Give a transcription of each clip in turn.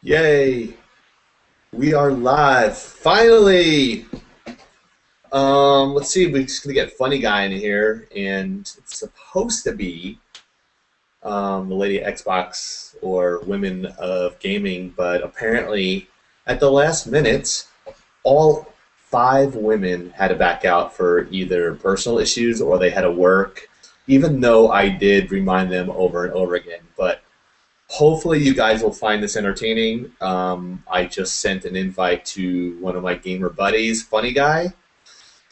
Yay! We are live. Finally! Let's see, we're just gonna get Funny Guy in here, and it's supposed to be the Lady Xbox or Women of Gaming, but apparently at the last minute, all 5 women had to back out for either personal issues or they had to work, even though I did remind them over and over again. But hopefully you guys will find this entertaining. I just sent an invite to one of my gamer buddies, Funny Guy,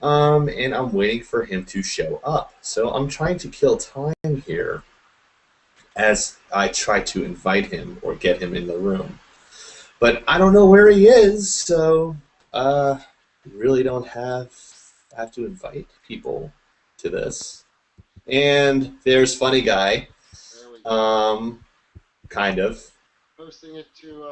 and I'm waiting for him to show up. So I'm trying to kill time here as I try to invite him or get him in the room. But I don't know where he is, so really don't have to invite people to this. And there's Funny Guy. There we go. Kind of. Posting it to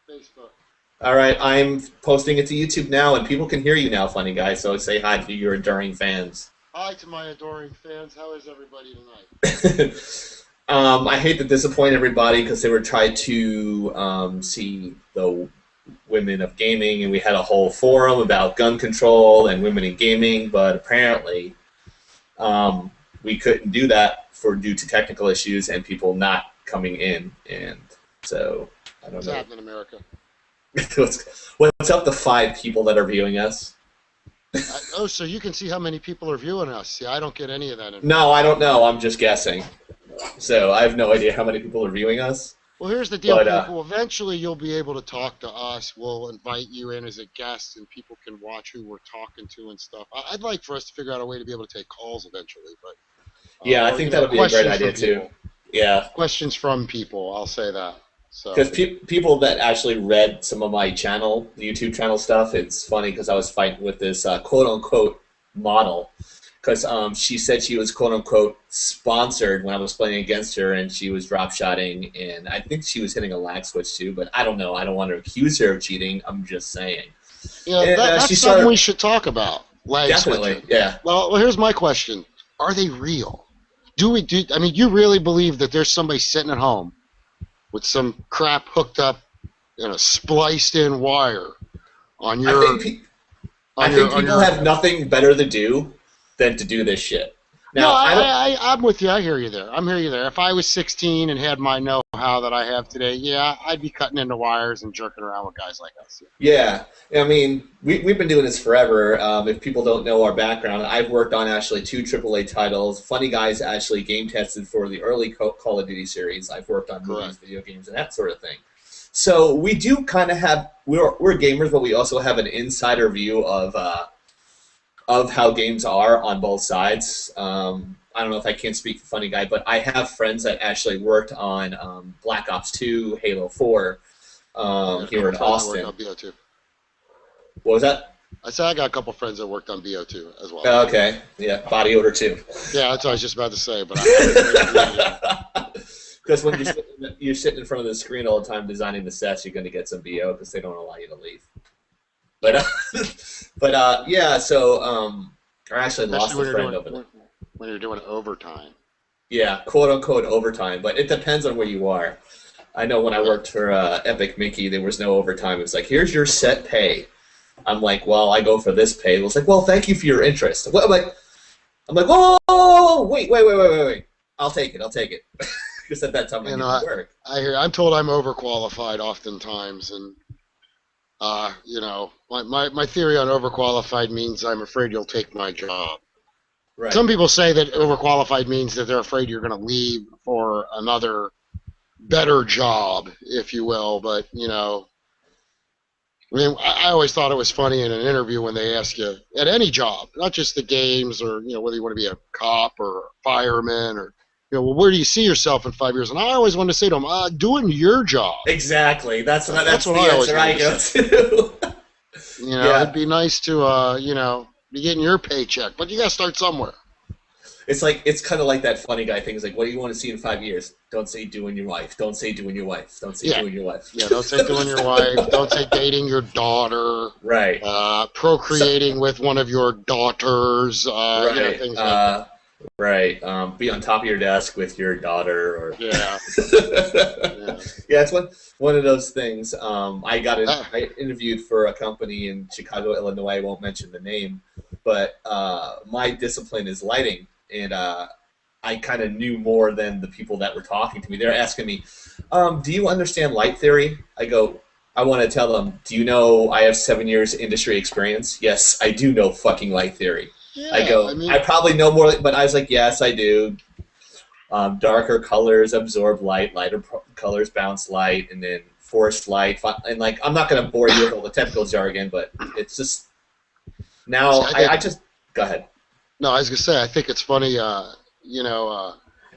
Facebook. All right, I'm posting it to YouTube now, and people can hear you now, Funny Guy, so say hi to your adoring fans. Hi to my adoring fans. How is everybody tonight? I hate to disappoint everybody because they were trying to see the Women of Gaming, and we had a whole forum about gun control and women in gaming, but apparently we couldn't do that due to technical issues and people not coming in, and so I don't know. What's happening in America? what's up to 5 people that are viewing us? So you can see how many people are viewing us. See, I don't get any of that. No, I don't know. I'm just guessing. So I have no idea how many people are viewing us. Well, here's the deal, But, people. Eventually, you'll be able to talk to us. We'll invite you in as a guest, and people can watch who we're talking to and stuff. I'd like for us to figure out a way to be able to take calls eventually. But yeah, I think that would be a great idea too. Yeah. Questions from people, I'll say that. Because people that actually read some of my channel, YouTube channel stuff, it's funny because I was fighting with this quote-unquote model. Because she said she was quote-unquote sponsored when I was playing against her, and she was drop-shotting, and I think she was hitting a lag switch too, but I don't know. I don't want to accuse her of cheating. I'm just saying. Yeah, that's something we should talk about. Lag Definitely, switching. yeah. Well, here's my question. Are they real? I mean, you really believe that there's somebody sitting at home with some crap hooked up in a spliced-in wire on your... I think people have nothing better to do than to do this shit. Now, no, I'm with you. I hear you there. If I was 16 and had my know-how that I have today, yeah, I'd be cutting into wires and jerking around with guys like us. Yeah. I mean, we've been doing this forever. If people don't know our background, I've worked on actually 2 AAA titles. Funny Guy's actually game tested for the early Call of Duty series. I've worked on movies, video games, and that sort of thing. So we do kind of have we're gamers, but we also have an insider view of how games are on both sides. I don't know if I can speak for Funny Guy, but I have friends that actually worked on Black Ops 2, Halo 4 here in Austin. On BO2. What was that? I said I got a couple friends that worked on BO2 as well. Okay, yeah, Body Odor 2. Yeah, that's what I was just about to say. But because when you're sitting in front of the screen all the time designing the sets, you're going to get some BO because they don't allow you to leave. But yeah, so I actually lost a friend over there. When you're doing overtime. Yeah, quote-unquote overtime, but it depends on where you are. I know when I worked for Epic Mickey, there was no overtime. It was like, here's your set pay. I'm like, well, I go for this pay. It was like, well, thank you for your interest. I'm like, whoa, wait. I'll take it. Because at that time I didn't work. I'm told I'm overqualified oftentimes, and my theory on overqualified means I'm afraid you'll take my job. Right. Some people say that overqualified means that they're afraid you're going to leave for another better job, if you will. But, I mean, I always thought it was funny in an interview when they ask you at any job, not just the games or, whether you want to be a cop or a fireman or, well, where do you see yourself in 5 years? And I always wanted to say to them, doing your job. Exactly. That's the answer I go to. It'd be nice to, be getting your paycheck, but you got to start somewhere. It's kind of like that Funny Guy thing. It's like, what do you want to see in 5 years? Don't say doing your wife. Don't say doing your wife. Don't say doing your wife. Yeah, don't say doing your wife. Don't say dating your daughter. Right. Procreating with one of your daughters. Right. Things like that. Right. Be on top of your desk with your daughter, or Yeah, yeah. yeah, it's one of those things. Uh, I interviewed for a company in Chicago, Illinois. I won't mention the name, but my discipline is lighting, and I kind of knew more than the people that were talking to me. They're asking me, "Do you understand light theory?" I go, I want to tell them, "Do you know I have 7 years industry experience?" Yes, I do know fucking light theory. I yeah, I go, I mean, probably know more, but I was like, yes, I do. Darker colors absorb light, colors bounce light, and then forced light. And like, I'm not going to bore you with all the technical jargon, but it's just see, now. I think I just go ahead. no, I was gonna say I think it's funny.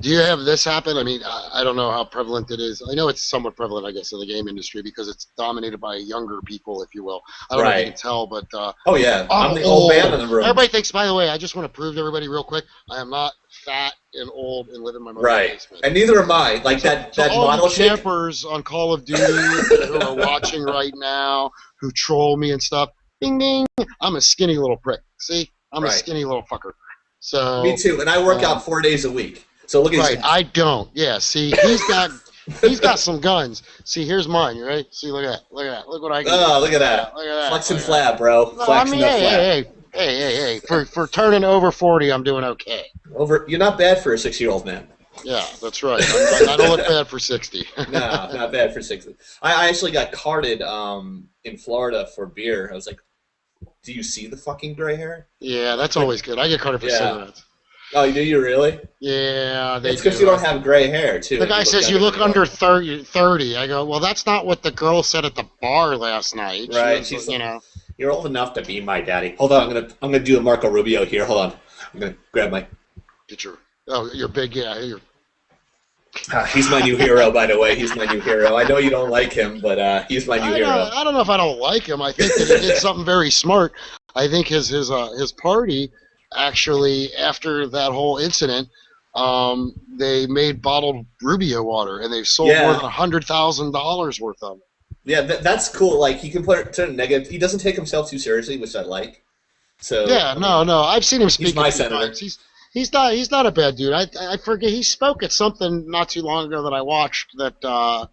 Do you have this happen? I mean, I don't know how prevalent it is. I know it's somewhat prevalent, I guess, in the game industry because it's dominated by younger people, if you will. I don't know if you can Right. tell, but Oh yeah, I'm I'm the old man old. in the room. Everybody thinks, by the way, I just want to prove to everybody real quick, I am not fat and old and live in my mother's Right, basement. and neither am I. Like So, that so that all you model chick. campers on Call of Duty who are watching right now, who troll me and stuff, ding ding, I'm a skinny little prick. See, I'm a Right. skinny little fucker. Me So, too, and I work um, out 4 days a week. So look at his right, ass. I don't. Yeah, see, he's got some guns. See, here's mine. You ready? See, look at that. Look at that. Look what I can do. Oh, look at Look at that. that. Look at that. Flex and Look at that. flab, bro. No, I Flexing mean, the hey, flab. hey, hey, hey, hey, hey. For turning over 40, I'm doing okay. You're not bad for a 6-year-old man. Yeah, that's right. I don't look bad for 60. No, not bad for 60. I actually got carded in Florida for beer. I was like, "Do you see the fucking gray hair?" Yeah, that's Like, always good. I get carded for yeah. cigarettes. Oh, do you really? Yeah, they It's because do. you don't have gray hair too. The And guy you look says you younger than look you are. under 30. I go, well, that's not what the girl said at the bar last night. She Right? was, You're old enough to be my daddy. Hold on, I'm gonna do a Marco Rubio here. Hold on. I'm gonna grab my. get your, oh, you're big, yeah. You're, He's my new hero, by the way. He's my new hero. I know you don't like him, but he's my new hero. I don't know if I don't like him. I think that he did something very smart. I think his party actually after that whole incident, they made bottled Rubio water and they've sold more Yeah, than $100,000 worth of it. yeah, that's cool. Like he can put it to negative. He doesn't take himself too seriously, which I like. So Yeah, I mean, no. I've seen him he's speak a my few senator. times. He's not a bad dude. I forget he spoke at something not too long ago that I watched that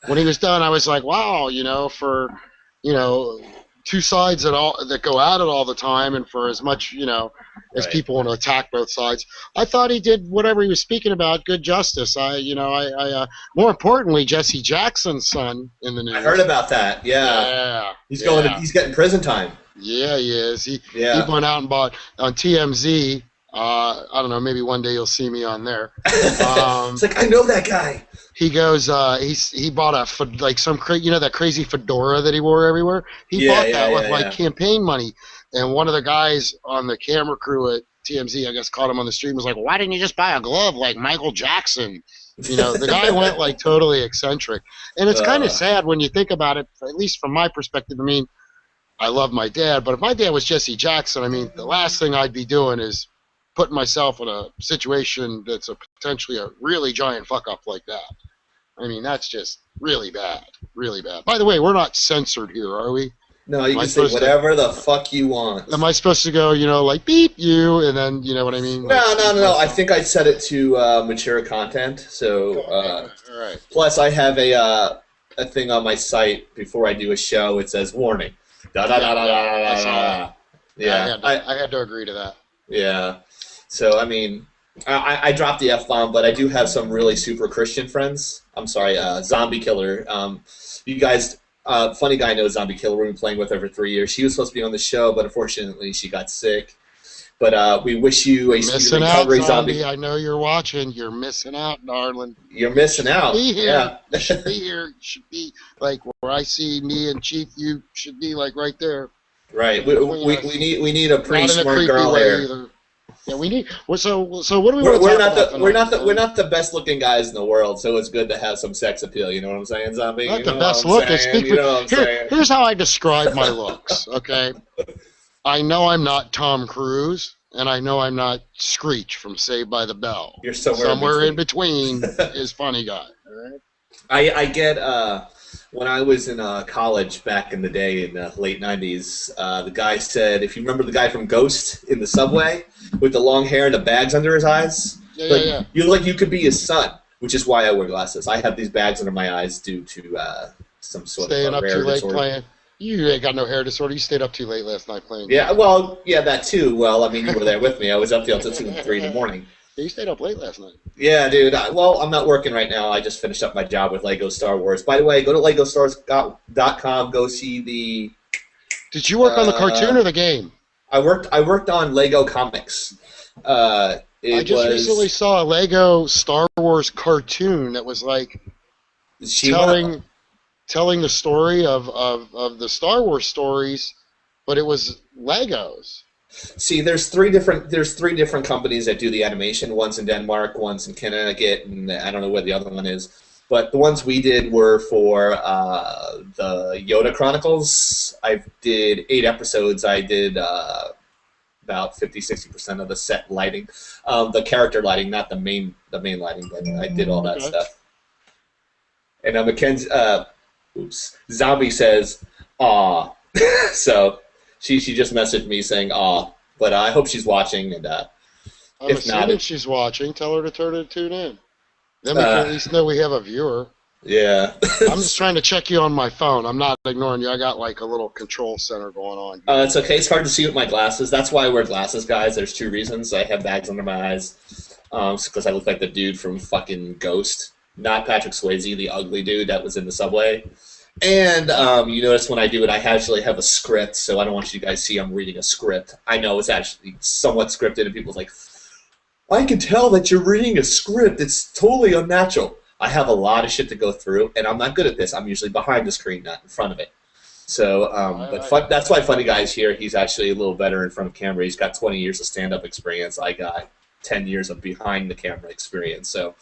when he was done I was like, wow, for you know two sides that go at it all the time and for as much, as Right. people want to attack both sides. I thought he did whatever he was speaking about good justice. More importantly, Jesse Jackson's son in the I heard news. about that. Yeah, Yeah. he's going. Yeah. He's getting prison time. Yeah, he is. He Yeah. went out and bought on TMZ. I don't know. Maybe one day you'll see me on there. It's like I know that guy. He goes. He bought like some that crazy fedora that he wore everywhere. He Yeah, bought yeah, that with yeah, like yeah. campaign money. And one of the guys on the camera crew at TMZ, I guess, caught him on the street and was like, "Why didn't you just buy a glove like Michael Jackson?" The guy went like totally eccentric, and it's kind of Uh, sad when you think about it. At least from my perspective, I mean, I love my dad, but if my dad was Jesse Jackson, I mean, the last thing I'd be doing is putting myself in a situation that's potentially a really giant fuck up like that. I mean, that's just really bad, really bad. By the way, we're not censored here, are we? no, you Am I can say supposed to? whatever the fuck you want. Am I supposed to go, like beep you, and then you know what I mean? Like No, no, beep no, no. I myself? think I set it to mature content. So, Okay, all right. plus I have a thing on my site before I do a show. It says warning. Da da Yeah, da da yeah, da I da saw da. that. Da. Yeah, Yeah, I had to agree to that. yeah. So I mean, I dropped the F bomb, but I do have some really super Christian friends. I'm sorry, Zombie Killer. You guys, funny guy knows Zombie Killer. We've been playing with her for 3 years. She was supposed to be on the show, but unfortunately she got sick. But we wish you a speedy Missing out, recovery, zombie. Zombie. I know you're watching. You're missing out, darling. You're missing out. Be here. Yeah. You should be here. You should be like where I see me and Chief. You should be like right there. Right. Between us. We need a pretty Not in a smart creepy girl way here. either. Yeah, we need. Well, so what do we want to We're talk not about the we're not tonight, the we're man? not the best looking guys in the world, so it's good to have some sex appeal. You know what I'm saying, Zombie? Not You the know best what I'm looking. saying? Speak You for know what I'm saying? here's how I describe my looks. Okay, I know I'm not Tom Cruise, and I know I'm not Screech from Saved by the Bell. You're somewhere in In between is Funny Guy. All right. I get When I was in college back in the day in the late '90s, the guy said, if you remember the guy from Ghost in the subway with the long hair and the bags under his eyes, Yeah, yeah, like yeah. you look like you could be his son, which is why I wear glasses. I have these bags under my eyes due to some sort of Staying up too rare late disorder. playing. You ain't got no hair disorder. You stayed up too late last night playing Yeah, games. well, yeah, that too. Well, I mean, you were there with me. I was up till 2 and 3 in the morning. Yeah, you stayed up late last night. Yeah, dude. Well, I'm not working right now. I just finished up my job with Lego Star Wars. By the way, go to LegoStars.com. Go see the. Did you work on the cartoon or the game? I worked on Lego comics. I It just recently was saw a Lego Star Wars cartoon that was like Shima. telling the story of the Star Wars stories, but it was Legos. See, there's three different companies that do the animation. One's in Denmark, one's in Connecticut, and I don't know where the other one is. But the ones we did were for the Yoda Chronicles. I did 8 episodes. I did about 50-60% of the set lighting, the character lighting, not the main lighting, but I did all that Okay. stuff. And Mackenzie, Zombie says, "Aw," so she just messaged me saying, "Aw," but I hope she's watching, and I'm if not, assuming she's watching. Tell her to tune in. Then we can at least know we have a viewer. yeah. I'm just trying to check you on my phone. I'm not ignoring you. I got like a little control center going on. It's okay. It's hard to see with my glasses. That's why I wear glasses, guys. There's 2 reasons. I have bags under my eyes. Because I look like the dude from fucking Ghost. Not Patrick Swayze, the ugly dude that was in the subway. And you notice when I do it, I actually have a script, so I don't want you guys to see I'm reading a script. I know it's actually somewhat scripted, and people's like, I can tell that you're reading a script. It's totally unnatural. I have a lot of shit to go through, and I'm not good at this. I'm usually behind the screen, not in front of it. So, that's why Funny Guy's here. He's actually a little better in front of camera. He's got 20 years of stand-up experience. I got 10 years of behind the camera experience. So,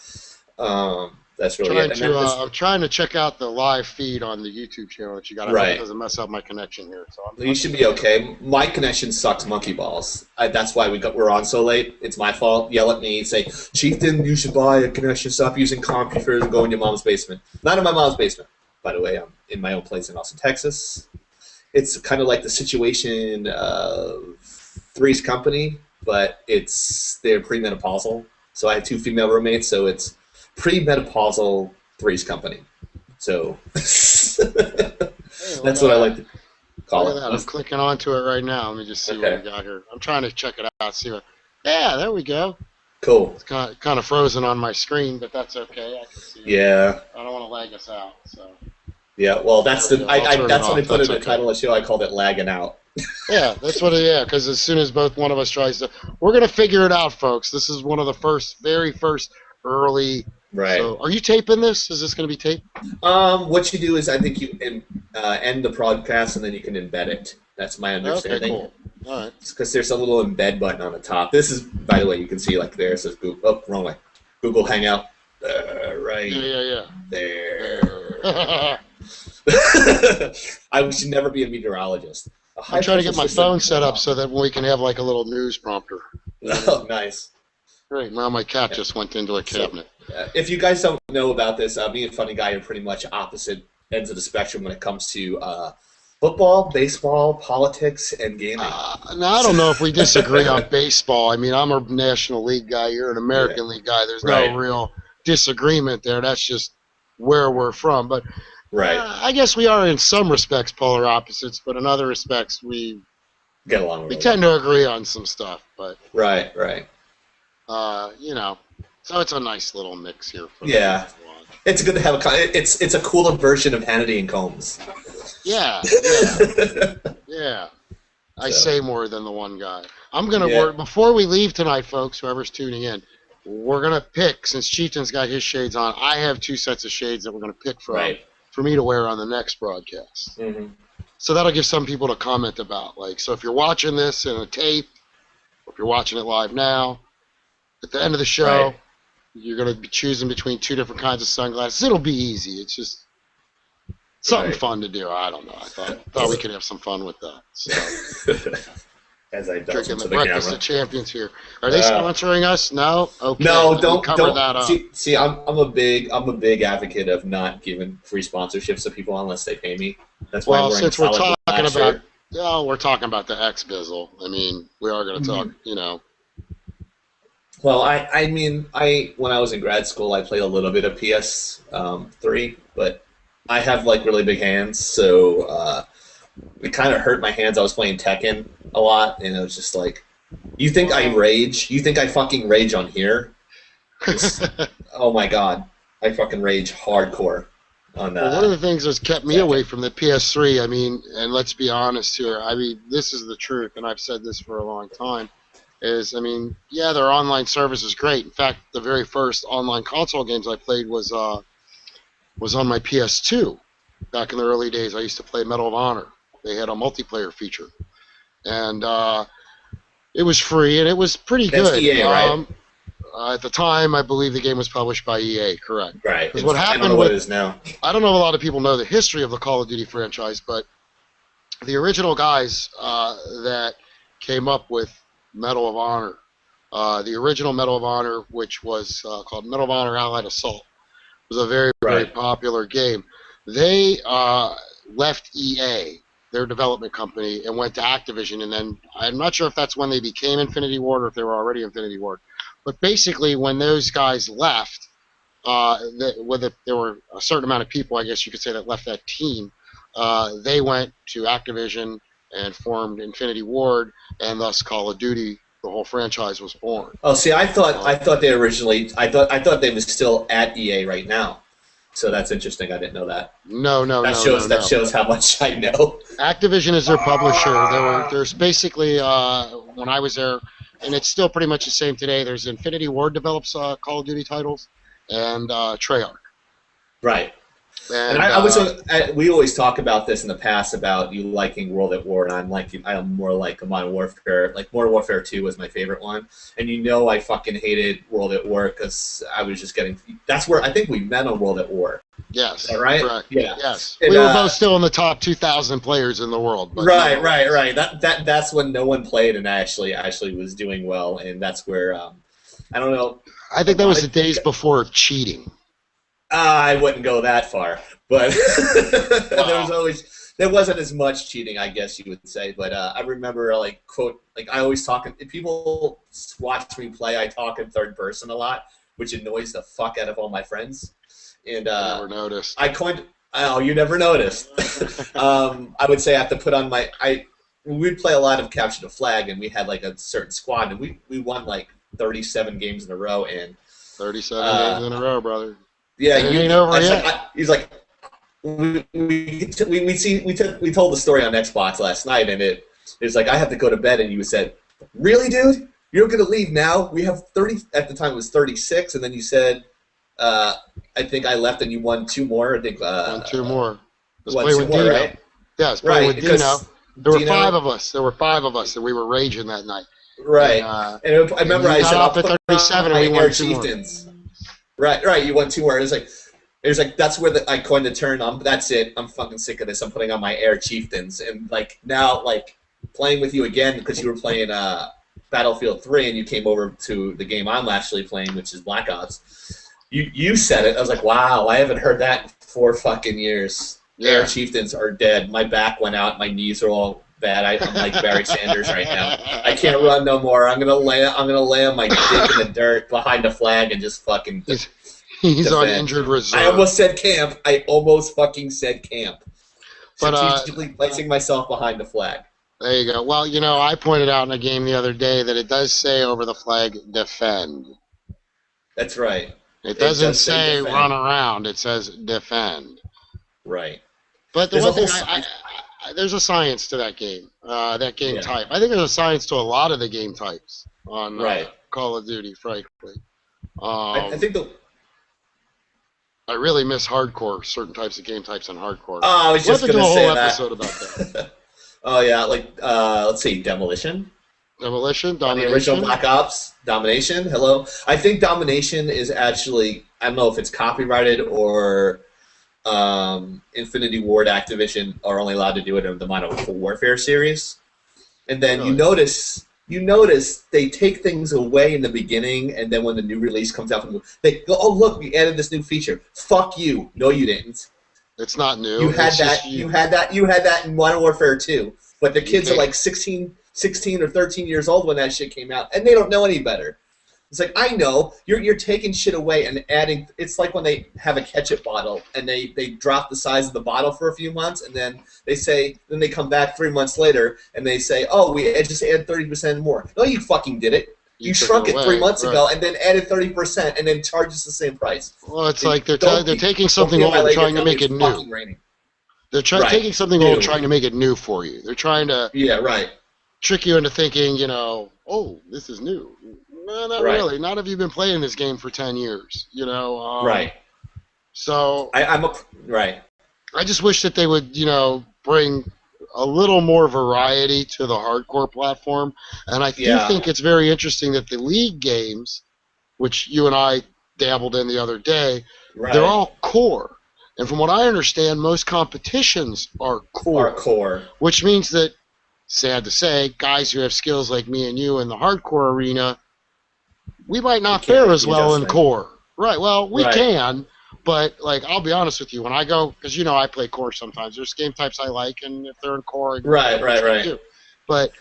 that's really it. I'm trying to check out the live feed on the YouTube channel that you got. I hope Right. it doesn't mess up my connection here. So You should be okay. My connection sucks monkey balls. That's why we're on so late. It's my fault. Yell at me. Say, Chieftain, you should buy a connection. Stop using computers and go in your mom's basement. Not in my mom's basement, by the way. I'm in my own place in Austin, Texas. It's kind of like the situation of Three's Company, but they're premenopausal. So I have 2 female roommates, so it's premenopausal Three's Company. So that's what I like to call Look it. at that. I'm clicking onto it right now. Let me just see what Okay. we got here. I'm trying to check it out. See what. Yeah, there we go. Cool. It's kind of frozen on my screen, but that's okay. I can see it. Yeah. I don't want to lag us out. So. Yeah. Well, that's There we go. I'll turn that's it what I off. put in That's the okay. title of the show. I called it Laggin Out. Yeah, that's what it is. Because as soon as both one of us tries to, we're gonna figure it out, folks. This is one of the very first early. Right. So, are you taping this? Is this gonna be taped? What you do is I think you end the broadcast and then you can embed it. That's my Okay, understanding. cool. All right. Because there's a little embed button on the top. This is, by the way, you can see like there it says Google. Oh, wrong way. Google Hangout. Right Yeah. there. I should never be a meteorologist. I'm trying to get my phone set up so that we can have like a little news prompter. Oh, nice. Great. Now my cat just went into a cabinet. If you guys don't know about this, me and Funny Guy are pretty much opposite ends of the spectrum when it comes to football, baseball, politics, and gaming. Now I don't know if we disagree on baseball. I mean, I'm a National League guy. You're an American League guy. There's Right. no real disagreement there. That's just where we're from. But Right. I guess we are in some respects polar opposites, but in other respects we Get along with it. tend to agree on some stuff. But Right. you know, so it's a nice little mix here. For Yeah. the watch. It's good to have it's a cooler version of Hannity and Combs. Yeah. I So. say more than the one guy. I'm gonna Yeah. work before we leave tonight, folks. Whoever's tuning in, we're gonna pick. Since Chieftain's got his shades on, I have 2 sets of shades that we're gonna pick from Right. for me to wear on the next broadcast. Mm-hmm. So that'll give some people to comment about. Like, so if you're watching this in a tape, or if you're watching it live now, at the end of the show, Right. you're gonna be choosing between 2 different kinds of sunglasses. It'll be easy. It's just something Right. fun to do. I don't know. I thought we could have some fun with that. So as I belch Drinking the into the breakfast camera. of champions here. Are they Uh, sponsoring us? No. Okay. no, Let me don't cover that up. see. I'm a big advocate of not giving free sponsorships to people unless they pay me. That's why I'm Well, wearing a since we're solid talking black about, shirt. oh, we're talking about the X Bizzle. I mean, we are going to talk. Well, I mean, when I was in grad school, I played a little bit of PS3, but I have like really big hands, so it kind of hurt my hands. I was playing Tekken a lot, and it was just like, you think I Well, rage? You think I fucking rage on here? It's, oh my god, I fucking rage hardcore on Well, one of the things that's kept me Tekken. away from the PS3, I mean, and let's be honest here, I mean, this is the truth, and I've said this for a long time, is, I mean, yeah, their online service is great. In fact, the very first online console games I played was on my PS2. Back in the early days, I used to play Medal of Honor. They had a multiplayer feature, and it was free, and it was pretty That's good. EA, right? At the time, I believe the game was published by EA, correct? Right. Because what I don't know happened what with it is now. I don't know if a lot of people know the history of the Call of Duty franchise, but the original guys that came up with Medal of Honor, the original Medal of Honor, which was called Medal of Honor Allied Assault, was a very, very Right. popular game. They left EA, their development company, and went to Activision, and then I'm not sure if that's when they became Infinity Ward or if they were already Infinity Ward. But basically, when those guys left, there were a certain amount of people, I guess you could say, that left that team. They went to Activision and formed Infinity Ward, and thus Call of Duty. The whole franchise was born. Oh, see, Uh, I thought they originally I thought they was still at EA right now. So that's interesting. I didn't know that. no, no, That no, no, shows that no. shows how much I know. Activision is their publisher. There's basically when I was there, and it's still pretty much the same today. There's Infinity Ward develops Call of Duty titles, and Treyarch. Right. And And we always talk about this in the past about you liking World at War, and I'm more like a Modern Warfare. Like Modern Warfare 2 was my favorite one, and I fucking hated World at War because I was just getting. That's where I think we met on World at War. yes, Is that right? correct. Yeah. Yes, And, we were both still in the top 2,000 players in the world. But right. That's when no one played, and I actually was doing well, and that's where I don't know. I think that was the days before cheating. I wouldn't go that far, but Wow. there wasn't as much cheating, I guess you would say. But I remember I always talk. If people watch me play, I talk in third person a lot, which annoys the fuck out of all my friends. And I never noticed. I coined. Oh, you never noticed. I would say I have to put on we'd play a lot of capture the flag, and we had like a certain squad, and we won like 37 games in a row, and 37 games in a row, brother. yeah, And it ain't over yet. he's like, we told the story on Xbox last night, and it was like I have to go to bed, and you said, "Really, dude? You're gonna leave now? We have 30." At the time, it was 36, and then you said, "I think I left, and you won two more." I think Won two more. Let's won play two with more, Dino. right? Yeah, let's play Right, with because Dino. There were Dino, five of us. There were five of us, and we were raging that night. right? And, And I remember you I got said, "I'll up at put 37, on and my we Air won two more. Chieftains." Right. You won two more. It was like that's where I coined the term. That's it. I'm fucking sick of this. I'm putting on my Air Chieftains, and like now, like playing with you again because you were playing Battlefield 3, and you came over to the game I'm actually playing, which is Black Ops. You said it. I was like, wow, I haven't heard that in 4 fucking years. Air Yeah. Chieftains are dead. My back went out. My knees are all bad. I'm like Barry Sanders right now. I can't run no more. I'm gonna lay on my dick in the dirt behind the flag and just fucking He's on defend. injured I reserve. almost said camp. I almost fucking said camp. But Strategically placing myself behind the flag. there you go. Well, I pointed out in a game the other day that it does say over the flag, defend. That's right. It It doesn't does say say defend. run around. It says defend. Right. But the There's a one thing, whole. there's a science to that game Yeah. type. I think there's a science to a lot of the game types on Right. Call of Duty, frankly. I think the. I really miss hardcore, certain types of game types in hardcore. Oh, I was We'll just have to do gonna a say whole that. episode about that. Oh yeah, like let's see, demolition. Demolition, On the original domination. Black Ops, Domination. Hello. I think Domination is actually. I don't know if it's copyrighted or Infinity Ward Activision are only allowed to do it in the Modern Warfare series. And then Really? you notice they take things away in the beginning, and then when the new release comes out, they go, "Oh look, we added this new feature." Fuck you! No, you didn't. It's not new. You had It's just that. You had that. You had that in Modern Warfare 2. But the you kids are take like 16 or 13 years old when that shit came out, and they don't know any better. It's like, I know you're taking shit away and adding. It's like when they have a ketchup bottle and they drop the size of the bottle for a few months, and then they come back 3 months later and they say, "Oh, we just added 30% more." No, you fucking did it. You took shrunk it away, 3 months right. ago and then added 30% and then charged us the same price. Well, it's They like they're don't taking don't something get old my and leg trying to tell me make it's it new. fucking raining. They're Right. taking something New. old, trying to make it new for you. They're trying to Yeah, right. trick you into thinking, oh, this is new. No, not Right. really. Not if you've been playing this game for 10 years, Right. So Right. I just wish that they would, bring a little more variety to the hardcore platform. And I do Yeah. think it's very interesting that the League games, which you and I dabbled in the other day, Right. they're all core. And from what I understand, most competitions are core. Hardcore. Which means that, sad to say, guys who have skills like me and you in the hardcore arena, we might not fare as well in core. Right, well, we can, but, I'll be honest with you, when I go, because I play core sometimes, there's game types I like, and if they're in core, Right. too. But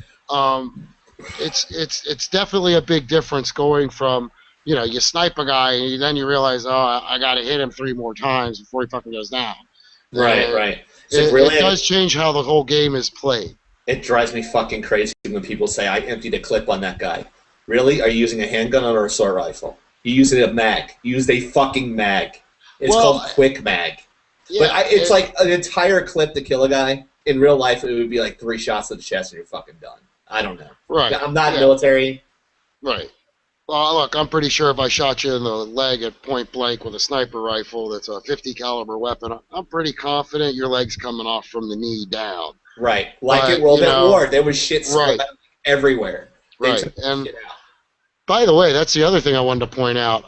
it's definitely a big difference going from, you snipe a guy, and then you realize, oh, I got to hit him 3 more times before he fucking goes down. Right. It does change how the whole game is played. It drives me fucking crazy when people say, "I emptied a clip on that guy." Really? Are you using a handgun or a assault rifle? You using a mag. You used a fucking mag. It's called quick mag. Yeah, but it's like an entire clip to kill a guy. In real life, it would be like 3 shots to the chest and you're fucking done. I don't know. Right. I'm not military. Right. Well, look, I'm pretty sure if I shot you in the leg at point blank with a sniper rifle that's a 50 caliber weapon, I'm pretty confident your leg's coming off from the knee down. Right. Like in World at War, there was shit spread everywhere. Right. And by the way, that's the other thing I wanted to point out.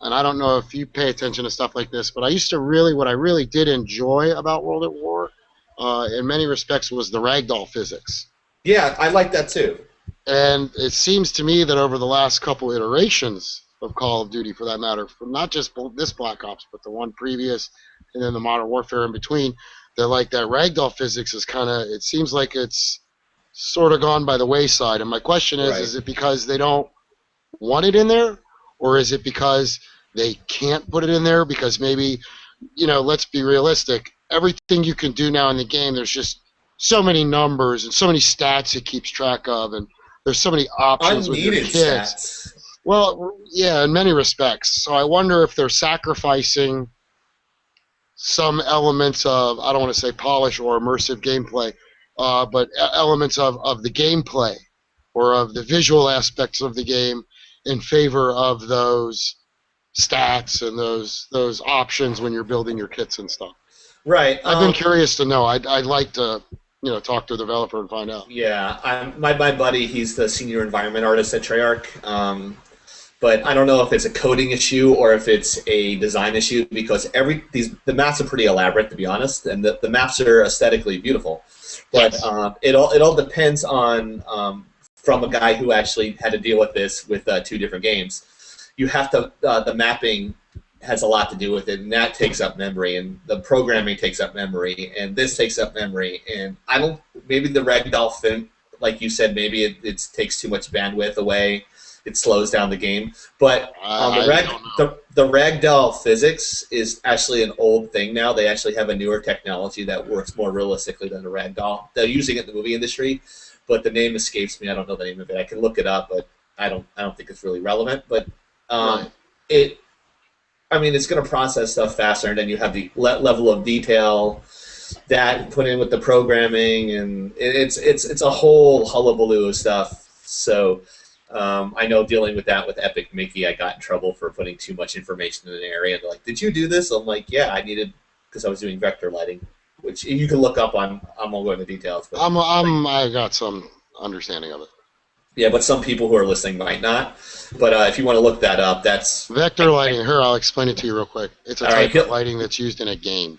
And I don't know if you pay attention to stuff like this, but what I really did enjoy about World at War, in many respects, was the ragdoll physics. Yeah, I like that too. And it seems to me that over the last couple iterations of Call of Duty, for that matter, from not just this Black Ops, but the one previous and then the Modern Warfare in between, that that ragdoll physics is it seems like it's sort of gone by the wayside. And my question is it because they don't want it in there, or is it because they can't put it in there because maybe, let's be realistic, everything you can do now in the game, there's just so many numbers and so many stats it keeps track of, and there's so many options with your kids. Stats. Well, yeah, in many respects. So I wonder if they're sacrificing some elements of, I don't want to say polish or immersive gameplay, but elements of the gameplay or of the visual aspects of the game in favor of those stats and those options when you're building your kits and stuff. Right. I've been curious to know. I'd like to talk to the developer and find out. Yeah, my buddy, he's the senior environment artist at Treyarch. But I don't know if it's a coding issue or if it's a design issue because the maps are pretty elaborate, to be honest, and the maps are aesthetically beautiful. But it all depends on from a guy who actually had to deal with this with 2 different games. You have to the mapping has a lot to do with it, and that takes up memory, and the programming takes up memory, and this takes up memory, and maybe the ragdoll thing, like you said, maybe it takes too much bandwidth away. It slows down the game, but the ragdoll physics is actually an old thing now. They actually have a newer technology that works more realistically than a ragdoll. They're using it in the movie industry, but the name escapes me. I don't know the name of it. I can look it up, but I don't think it's really relevant. But it's going to process stuff faster, and then you have the level of detail that put in with the programming, and it's a whole hullabaloo of stuff. So. I know dealing with that with Epic Mickey, I got in trouble for putting too much information in an area. And they're like, "Did you do this?" I'm like, "Yeah, I needed because I was doing vector lighting, which you can look up on. I won't go into details. But I got some understanding of it. Yeah, but some people who are listening might not. But if you want to look that up, that's vector lighting. Here, I'll explain it to you real quick. It's a type of lighting that's used in a game.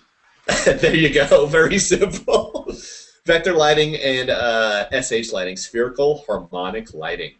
There you go. Very simple. Vector lighting and SH lighting, spherical harmonic lighting.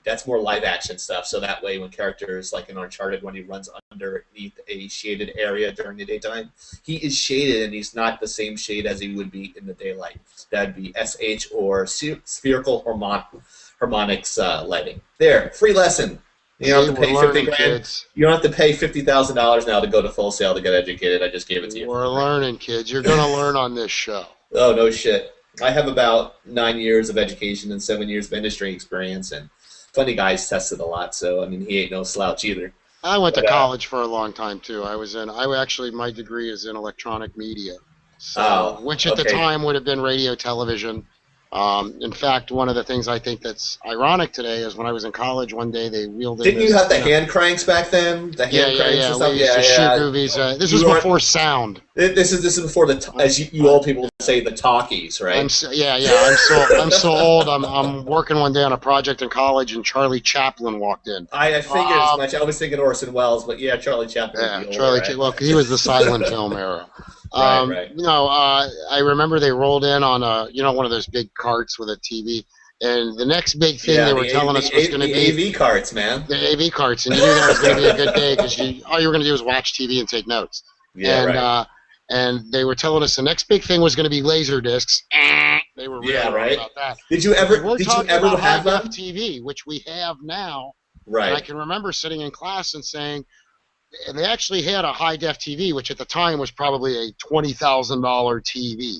That's more live action stuff. So that way, when characters like in Uncharted, when he runs underneath a shaded area during the daytime, he is shaded and he's not the same shade as he would be in the daylight. That'd be SH or spherical harmonics lighting. There, free lesson. You don't have to pay $50,000. You don't have to pay $50,000 now to go to Full Sail to get educated. I just gave it to you. We're learning, kids. You're going to learn on this show. Oh, no shit. I have about 9 years of education and 7 years of industry experience, and Funny Guy's tested a lot, so I mean he ain't no slouch either. I went to college for a long time too. My degree is in electronic media, so which at the time would have been radio, television. In fact, one of the things I think that's ironic today is when I was in college one day they wheeled in. Didn't you have the hand cranks back then? The hand cranks and stuff? We used to shoot movies. This was before sound. This is before as you old people say, the talkies, right? I'm so old. I'm working one day on a project in college, and Charlie Chaplin walked in. I figured as much. I was thinking Orson Welles, but yeah, Charlie Chaplin. Yeah, well, he was the silent film era. Right. I remember they rolled in on one of those big carts with a TV, and the next big thing they were telling us was going to be the AV carts, man. The AV carts, and you knew that was going to be a good day because all you were going to do was watch TV and take notes. Yeah, and they were telling us the next big thing was going to be laser discs. They were really wrong about that. Did you ever have that TV, which we have now? Right. And I can remember sitting in class and saying. And they actually had a high-def TV, which at the time was probably a $20,000 TV.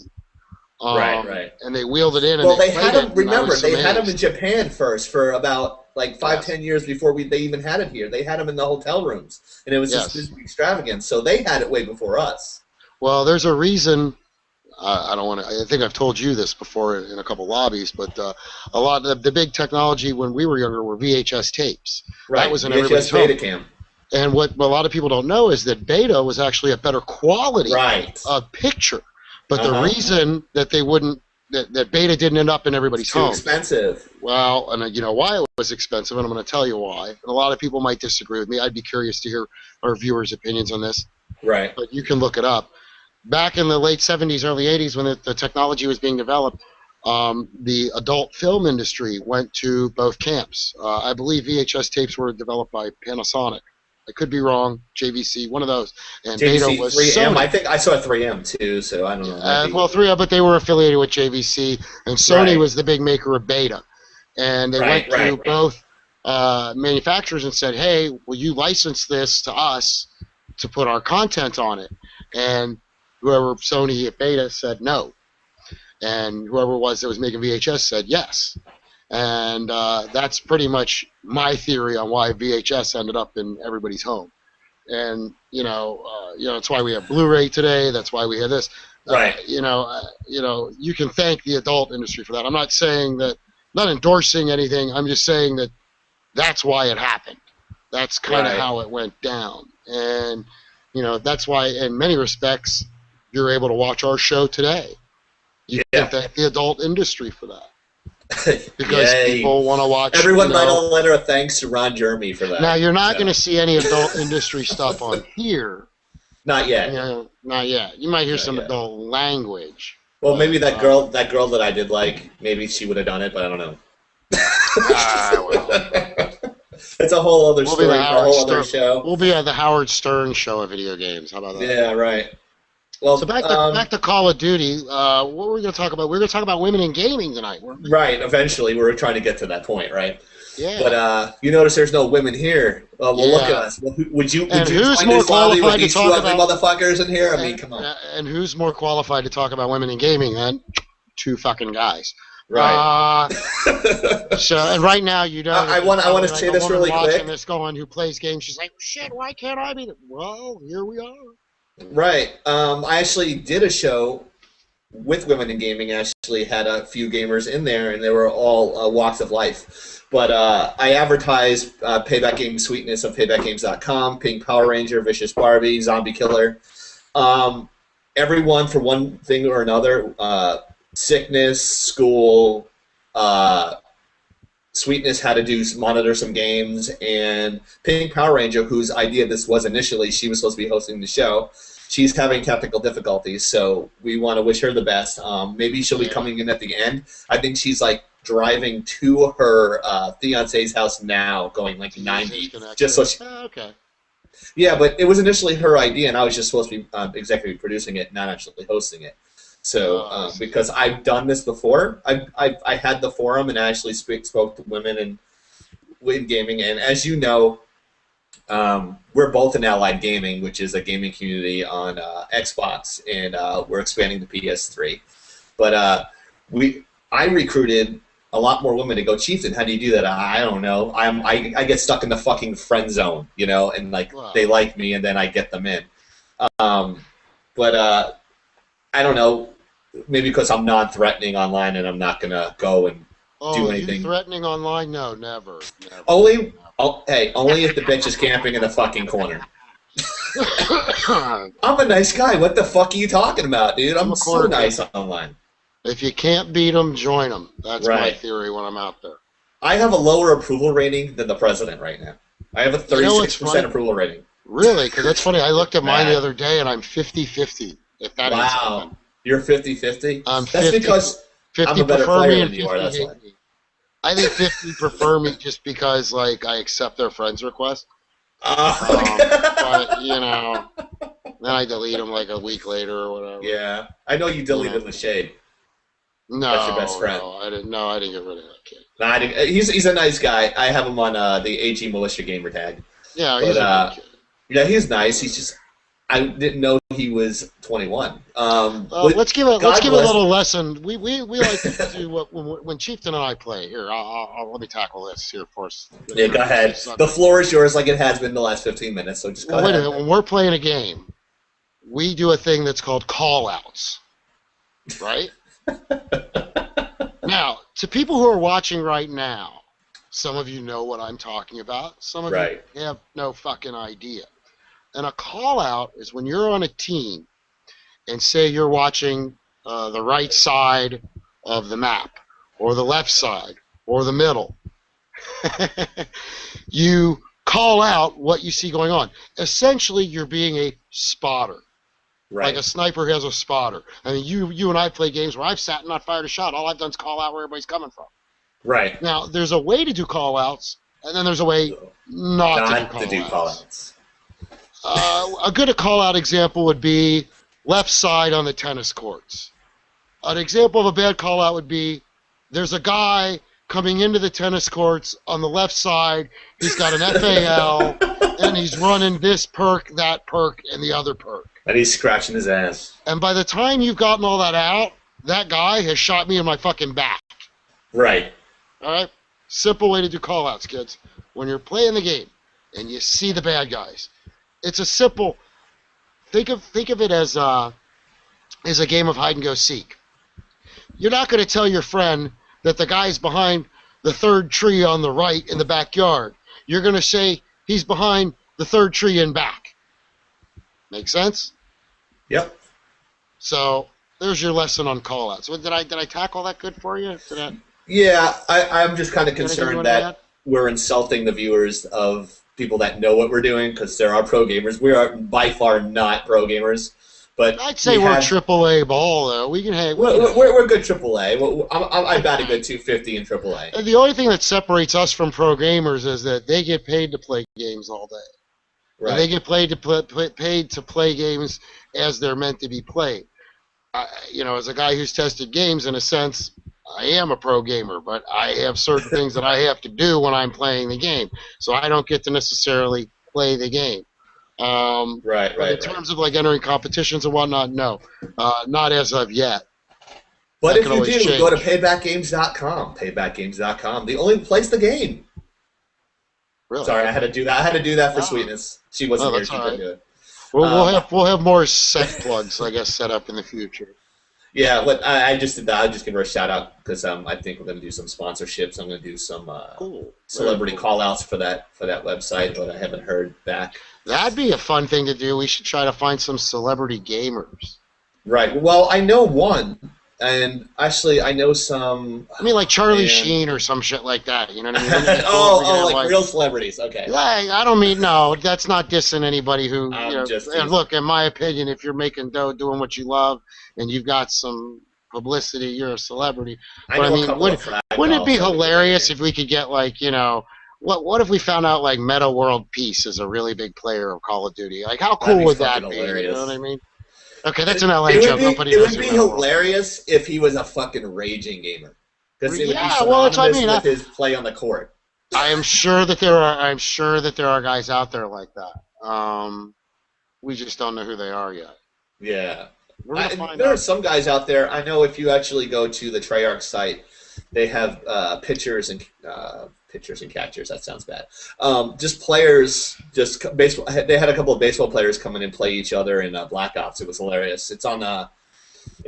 Right. And they wheeled it in. Well, they had them. Remember, they had them in Japan first for about 5-10 years before they even had it here. They had them in the hotel rooms, and it was just this extravagant. So they had it way before us. Well, there's a reason. I don't want to. I think I've told you this before in a couple lobbies, but a lot of the big technology when we were younger were VHS tapes. Right. That was in everybody's home. Betacam. And what a lot of people don't know is that Beta was actually a better quality of picture. But the reason that they wouldn't, that Beta didn't end up in everybody's home. Too expensive. Well, and you know why it was expensive, and I'm going to tell you why. And a lot of people might disagree with me. I'd be curious to hear our viewers' opinions on this. Right. But you can look it up. Back in the late 70s, early 80s, when the technology was being developed, the adult film industry went to both camps. I believe VHS tapes were developed by Panasonic. I could be wrong. JVC, one of those. And JVC, Beta was 3M. Sony. I think I saw 3M too, so I don't know. Well, 3M, but they were affiliated with JVC, and Sony was the big maker of Beta. And they went to both manufacturers and said, hey, will you license this to us to put our content on it? And whoever, Sony at Beta, said no. And whoever it was that was making VHS said yes. And that's pretty much my theory on why VHS ended up in everybody's home. And that's why we have Blu-ray today. That's why we have this. Right. You can thank the adult industry for that. I'm not saying that, not endorsing anything. I'm just saying that that's why it happened. That's kind of how it went down. And that's why, in many respects, you're able to watch our show today. You can thank the adult industry for that. Because people want to watch. Everyone might have letter of thanks to Ron Jeremy for that. Now you're not going to see any adult industry stuff on here. Not yet. Not yet. You might hear some adult language. Well, maybe that girl that I did like, maybe she would have done it, but I don't know. It's a whole other story, a whole other show. We'll be at the Howard Stern show of video games. How about that? Yeah, right. Well, so back to Call of Duty. What were we going to talk about? We were going to talk about women in gaming tonight, weren't we? Right. Eventually, we were trying to get to that point, right? Yeah. But you notice there's no women here. Well, look at us. Well, would you who's more qualified to talk about motherfuckers in here? I mean, come on. And who's more qualified to talk about women in gaming than two fucking guys? Right. And right now, I want to say this really quick. Watching this going, who plays games? She's like, shit. Why can't I be? Well, here we are. Right. I actually did a show with women in gaming. I actually had a few gamers in there, and they were all walks of life. But I advertised Payback Game Sweetness of PaybackGames.com, Pink Power Ranger, Vicious Barbie, Zombie Killer. Everyone, for one thing or another, sickness, school, Sweetness had to monitor some games, and Pink Power Ranger, whose idea this was initially, she was supposed to be hosting the show. she's having technical difficulties, so we want to wish her the best. Maybe she'll be Yeah. coming in at the end. I think she's like driving to her fiance's house now, going like To use his 90, connection. just so she. Okay. Yeah, but it was initially her idea, and I was just supposed to be executive producing it, not actually hosting it. So because I've done this before, I had the forum and I actually spoke to women in gaming, and as you know. We're both in Allied Gaming, which is a gaming community on Xbox, and we're expanding to PS3. But I recruited a lot more women to go Chieftain. How do you do that? I don't know. I get stuck in the fucking friend zone, and like Wow. they like me, and then I get them in. But I don't know. Maybe because I'm non-threatening online, and I'm not gonna go and do anything. You threatening online? No, never. Only if the bitch is camping in the fucking corner. I'm a nice guy. What the fuck are you talking about, dude? I'm so nice online. If you can't beat them, join them. That's my Right. theory when I'm out there. I have a lower approval rating than the president right now. I have a 36% approval rating. Really? Because that's funny. I looked at mine Right. the other day, and I'm 50-50. If that ain't something. You're 50-50? I'm That's 50, because 50 I'm a better prefer player me than and you 50 are. That's hate why. me. I think 50 prefer me just because, like, I accept their friends request. But, then I delete them like a week later or whatever. Yeah. I know you deleted the shade. No, That's your best friend. No, I didn't get rid of that kid. No, he's a nice guy. I have him on the AG Militia gamer tag. Yeah, he's a good kid. Yeah, he's nice. He's just I didn't know he was 21. Let's give a little lesson. We like to do when Chieftain and I play. Here, I'll let me tackle this here first. Yeah, go ahead. The floor is yours, like it has been the last 15 minutes. So just go ahead. Wait a minute. When we're playing a game, we do a thing that's called call-outs, right? Now, to people who are watching right now, some of you know what I'm talking about. Some of you have no fucking idea. And a call-out is when you're on a team and say you're watching the right side of the map or the left side or the middle. You call out what you see going on. Essentially, you're being a spotter. Right. Like a sniper has a spotter. I mean, you and I play games where I've sat and not fired a shot. All I've done is call out where everybody's coming from. Right. Now, there's a way to do call-outs, and then there's a way not to do call-outs. A good call-out example would be left side on the tennis courts. An example of a bad call-out would be there's a guy coming into the tennis courts on the left side. He's got an FAL, and he's running this perk, that perk, and the other perk. And he's scratching his ass. And by the time you've gotten all that out, that guy has shot me in my fucking back. Right. All right? Simple way to do call-outs, kids. When you're playing the game and you see the bad guys, it's a simple. Think of it as a game of hide and go seek. You're not going to tell your friend that the guy's behind the third tree on the right in the backyard. You're going to say he's behind the third tree in back. Make sense? Yep. So there's your lesson on call-outs. Did I tackle that good for you? Yeah, I'm just kind of concerned that we're insulting the viewers of people that know what we're doing because there are pro gamers. We are by far not pro gamers, but I'd say we're AAA ball though. We can have. We're good AAA. I bat a good 250 in AAA. And the only thing that separates us from pro gamers is that they get paid to play games all day. Right. And they get paid to play games as they're meant to be played. As a guy who's tested games, in a sense, I am a pro gamer, but I have certain things that I have to do when I'm playing the game, so I don't get to necessarily play the game. But in terms of like entering competitions and whatnot, no, not as of yet. But if you do, go to paybackgames.com. Paybackgames.com, the only place the game. Really? Sorry, I had to do that. I had to do that for Sweetness. She wasn't here. She couldn't do it. We'll have more set plugs, I guess, set up in the future. Yeah, but I just did that. I just give her a shout out because I think we're going to do some sponsorships. I'm going to do some celebrity call outs for that website, but I haven't heard back. That'd be a fun thing to do. We should try to find some celebrity gamers. Right. Well, I know one And actually, I know some. I mean, like Oh, Charlie man. Sheen or some shit like that. You know what I mean? Wouldn't it be cool if we could Oh, have, like real celebrities. Okay, like, I don't mean, no, that's not dissing anybody who, I'm just and teasing. look, in my opinion, if you're making dough doing what you love and you've got some publicity, you're a celebrity. I But I know a mean, couple of frag wouldn't it dolls be that we could bring in hilarious here. if we could get like, what if we found out like Meta World Peace is a really big player of Call of Duty? Like, how That'd cool be would fucking that be? You know what I hilarious. mean? Okay, that's an LA joke. Nobody It knows would who be Meta World Peace is. hilarious if he was a fucking raging gamer, because it would be Yeah, well, that's what I synonymous mean. with his play on the court. I'm sure that there are. I'm sure that there are guys out there like that. We just don't know who they are yet. Yeah. We're gonna find There are out. some guys out there. I know if you actually go to the Treyarch site, they have pitchers and catchers. That sounds bad. Just players, just baseball. They had a couple of baseball players come in and play each other in Black Ops. It was hilarious. It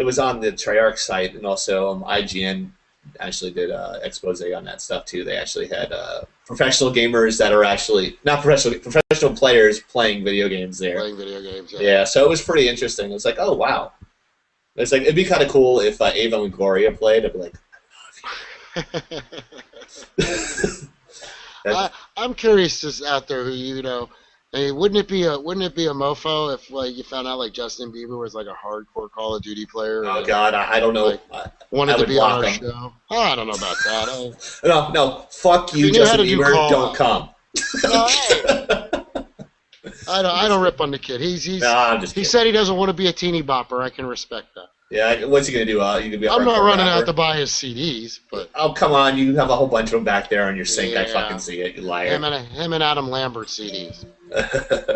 was on the Treyarch site, and also IGN actually did expose on that stuff too. They actually had professional gamers that are actually not professional players playing video games there. Playing video games. Yeah. Yeah, so it was pretty interesting. It was like, oh wow, it's like it'd be kind of cool if Ava Longoria played. I'd be like, I'm curious, just out there who I mean, wouldn't it be a mofo if like you found out like Justin Bieber was like a hardcore Call of Duty player? oh god, I don't know. Like, wanted I to would be on block our him. show. Oh, I don't know about that. No, fuck you, If he knew how Justin to do Bieber. call Don't out. come. No, hey, I don't rip on the kid. No, I'm just He kidding. said he doesn't want to be a teeny bopper. I can respect that. Yeah, what's he gonna do? You gonna be a I'm not hardcore running out rapper? to buy his CDs, but Oh come on, you have a whole bunch of them back there on your sink. I Yeah. fucking see it, you liar. him and Adam Lambert CDs. Look at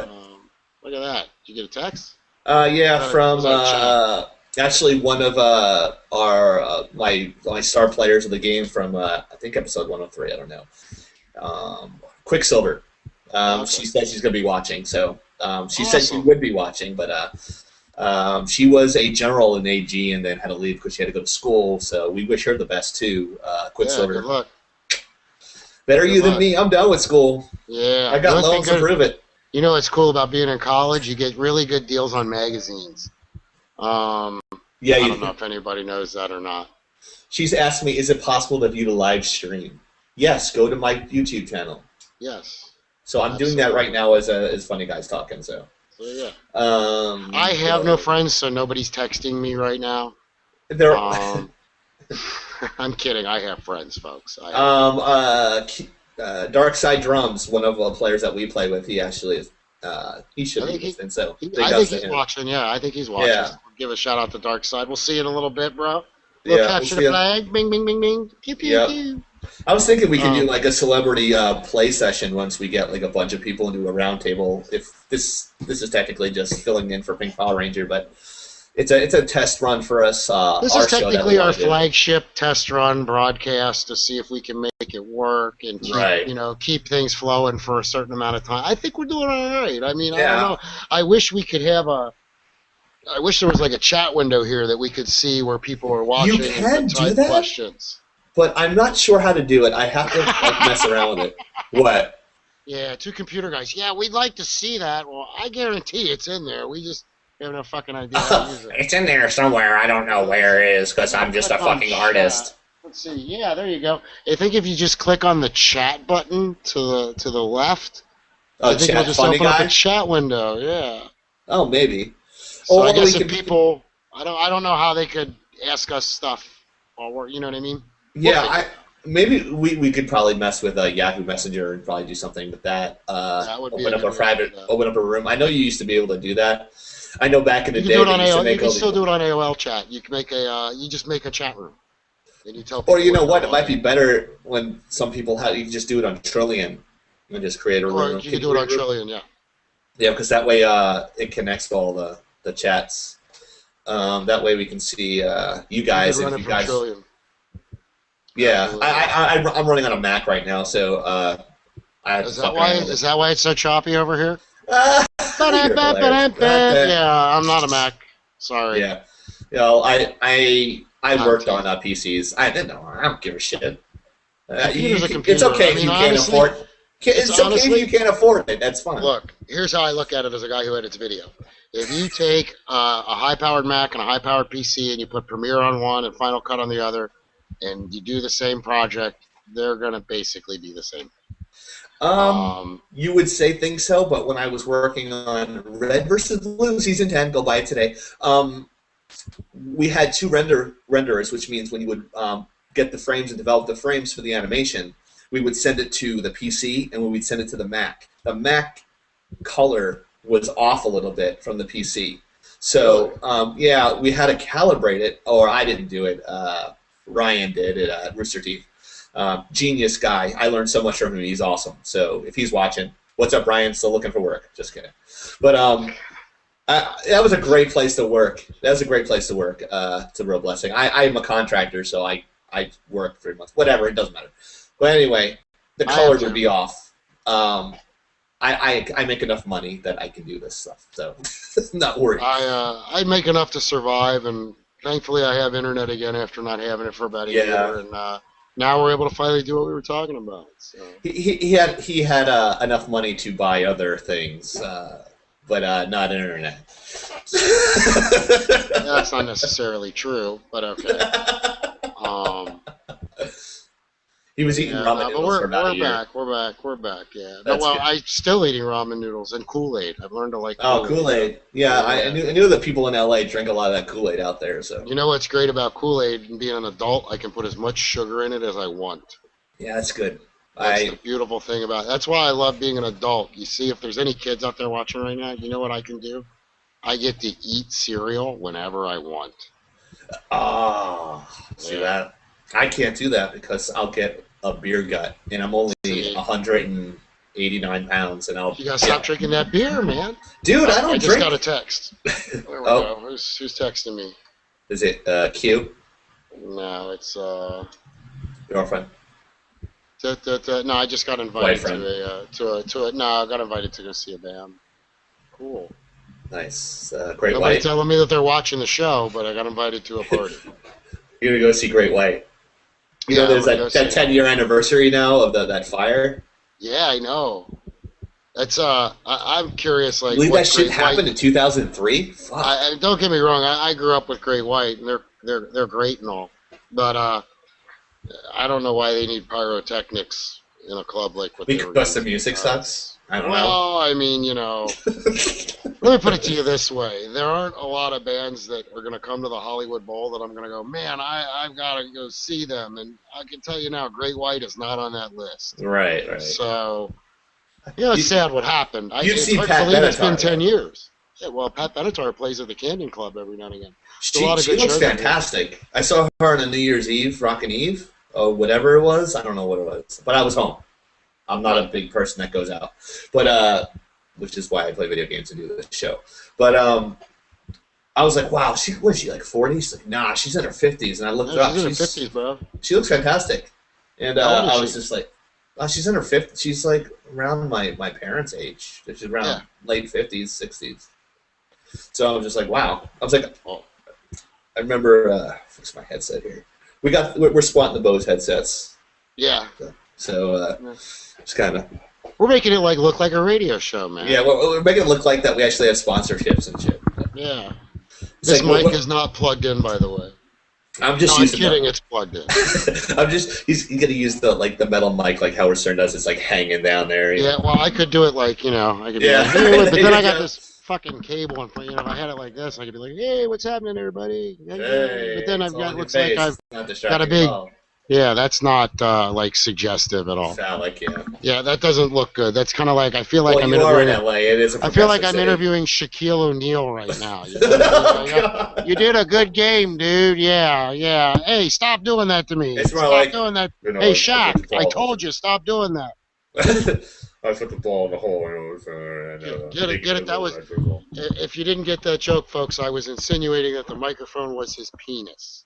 that. Did you get a text? Yeah, from Was that actually one of my star players of the game from I think episode 103. I don't know. Quicksilver. Okay. She said she's going to be watching, so she said she Awesome. would be watching, but she was a general in AG and then had to leave because she had to go to school. So we wish her the best too, Yeah, Quicksilver. good luck. Better Good you than luck. me. I'm done with school. Yeah. I The got only thing loans to good- prove it. You know what's cool about being in college? You get really good deals on magazines. Yeah, I don't know if anybody knows that or not. she's asked me, is it possible to view the live stream? Yes, go to my YouTube channel. Yes. So I'm doing that right now as Funny Guys Talking. So So yeah. um, I have no friends, so nobody's texting me right now. There, I'm kidding. I have friends, folks. Dark Side Drums, one of the players that we play with, he actually is. He should I be think listening. So big I ups think to he's him. watching. Yeah, I think he's watching. Yeah. Give a shout out to Dark Side. We'll see you in a little bit, bro. Yeah, We'll capture we'll the see flag. Bing, bing, bing, bing. Pew, pew, Yep. pew. I was thinking we could do like a celebrity play session once we get like a bunch of people into a round table. If this is technically just filling in for Pink Power Ranger, but it's a test run for us. This our is show that technically we our wanna do. flagship test run broadcast to see if we can make it work and keep, Right. keep things flowing for a certain amount of time. I think we're doing all right. I mean, I Yeah. don't know. I wish we could have I wish there was like a chat window here that we could see where people are watching You and can could do type that? questions. But I'm not sure how to do it. I have to like, mess around with it. What? Yeah, two computer guys. Yeah, we'd like to see that. Well, I guarantee it's in there. We just have no fucking idea how to use it. It's in there somewhere. I don't know where it is because I'm just a Click on fucking artist. chat. Let's see. Yeah, there you go. I think if you just click on the chat button to the left, Oh, I think it'll chat, just funny open up guy. a chat window. Yeah. Oh, maybe. So Or I guess we if could- people, I don't know how they could ask us stuff, or you know what I mean? Yeah, maybe we could probably mess with Yahoo Messenger and probably do something with that. That would be Open a up a good private, way to do that. open up a room. I know you used to be able to do that. I know back in the You day can do it they on used to AOL. You make can all still the. do it on AOL chat. You can make you just make a chat room, and you tell people. Or you know what? you're It might be on. better when some people have. You can just do it on Trillion and just create a Or room. you can do it on Trillion. Yeah. Yeah, because that way it connects to all the chats. That way we can see you guys. You can If run you it from guys, Trillion. yeah, Absolutely. I'm running on a Mac right now, so I have Is to that fuck why? around with it. Is that why it's so choppy over here? You're hilarious. Yeah, I'm not a Mac. Sorry. Yeah, you know, I worked Okay. on PCs. I didn't know. I don't give a shit. Computer's a It's computer. okay I if mean, you can't honestly- afford. It's okay honestly- if you can't afford it. That's fine. Look, here's how I look at it as a guy who edits video. If you take a high-powered Mac and a high-powered PC and you put Premiere on one and Final Cut on the other, and you do the same project, they're gonna basically be the same. Um, Um, you would say think so, but when I was working on Red versus Blue season 10, go buy it today. We had two renderers, which means when you would get the frames and develop the frames for the animation, we would send it to the PC and we'd send it to the Mac. The Mac color was off a little bit from the PC. So, yeah, we had to calibrate it, or I didn't do it. Ryan did it at Rooster Teeth. Genius guy. I learned so much from him. He's awesome. So if he's watching, what's up, Ryan? Still looking for work. Just kidding. But that was a great place to work. That was a great place to work. It's a real blessing. I'm a contractor, so I work 3 months. Whatever, it doesn't matter. But anyway, the color would be off. I make enough money that I can do this stuff, so not worried. I make enough to survive, and thankfully I have internet again after not having it for about a year, and now we're able to finally do what we were talking about. So. He had enough money to buy other things, but not internet. That's not necessarily true, but okay. He was eating ramen noodles for about a year. We're back, yeah. No, well, I'm still eating ramen noodles and Kool-Aid. I've learned to like Kool-Aid. Oh, Kool-Aid. Yeah, I knew that people in LA drink a lot of that Kool-Aid out there. So you know what's great about Kool-Aid and being an adult? I can put as much sugar in it as I want. Yeah, that's good. That's the beautiful thing about it. That's why I love being an adult. You see, if there's any kids out there watching right now, you know what I can do? I get to eat cereal whenever I want. See that? I can't do that because I'll get a beer gut, and I'm only 189 pounds, and You gotta stop drinking that beer, man. Dude, I don't drink. I just got a text. There we go. Who's texting me? Is it Q? No, it's Girlfriend. No, I just got invited to a. No, I got invited to go see a band. Cool. Nice. Great Nobody White. telling me that they're watching the show, but I got invited to a party. You're gonna go see Great White. You know, there's that 10-year anniversary now of that fire. Yeah, I know. That's I'm curious. Like, believe that shit happened in 2003. Fuck. Don't get me wrong. I grew up with Great White, and they're great and all, but I don't know why they need pyrotechnics in a club like what. Because the music sucks. I don't know. Well, I mean, you know, let me put it to you this way: there aren't a lot of bands that are going to come to the Hollywood Bowl that I'm going to go, man, I've got to go see them, and I can tell you now, Great White is not on that list. Right. So, you know, it's sad what happened. It's hard to believe it's been 10 years. Yeah, well, Pat Benatar plays at the Canyon Club every now and again. She looks fantastic. I saw her on a New Year's Eve, Rockin' Eve, or whatever it was. I don't know what it was, but I was home. I'm not a big person that goes out, but which is why I play video games and do this show. But I was like, wow, was she like 40? She's like, nah, she's in her 50s, and I looked up. She's in her 50s, bro. She looks fantastic, and I was just like, wow, she's in her 50s. She's like around my parents' age. She's around late 50s, 60s. So I was just like, wow. I was like, oh. I remember. Fix my headset here. We're squatting the Bose headsets. Yeah. So just kind of. We're making it look like a radio show, man. Yeah, we're making it look like that we actually have sponsorships and shit. Yeah. This mic is not plugged in, by the way. I'm just using kidding. It's plugged in. He's gonna use the metal mic like Howard Stern does. It's like hanging down there. Yeah, well, I could do it I could be like, hey, but then I got this fucking cable, and if I had it like this, I could be like, hey, what's happening, everybody? Hey, but then I've got looks like I've got a big. Yeah, that's not suggestive at all. Phallic, yeah. Yeah, that doesn't look good. That's kind of like I feel like I'm interviewing. You are in LA. It is. I feel like I'm interviewing Shaquille O'Neal right now. You did a good game, dude. Yeah. Hey, stop doing that to me. Stop doing that. Hey, Shaq, I told you, stop doing that. I put the ball in the hole. Get it. That was. If you didn't get that joke, folks, I was insinuating that the microphone was his penis.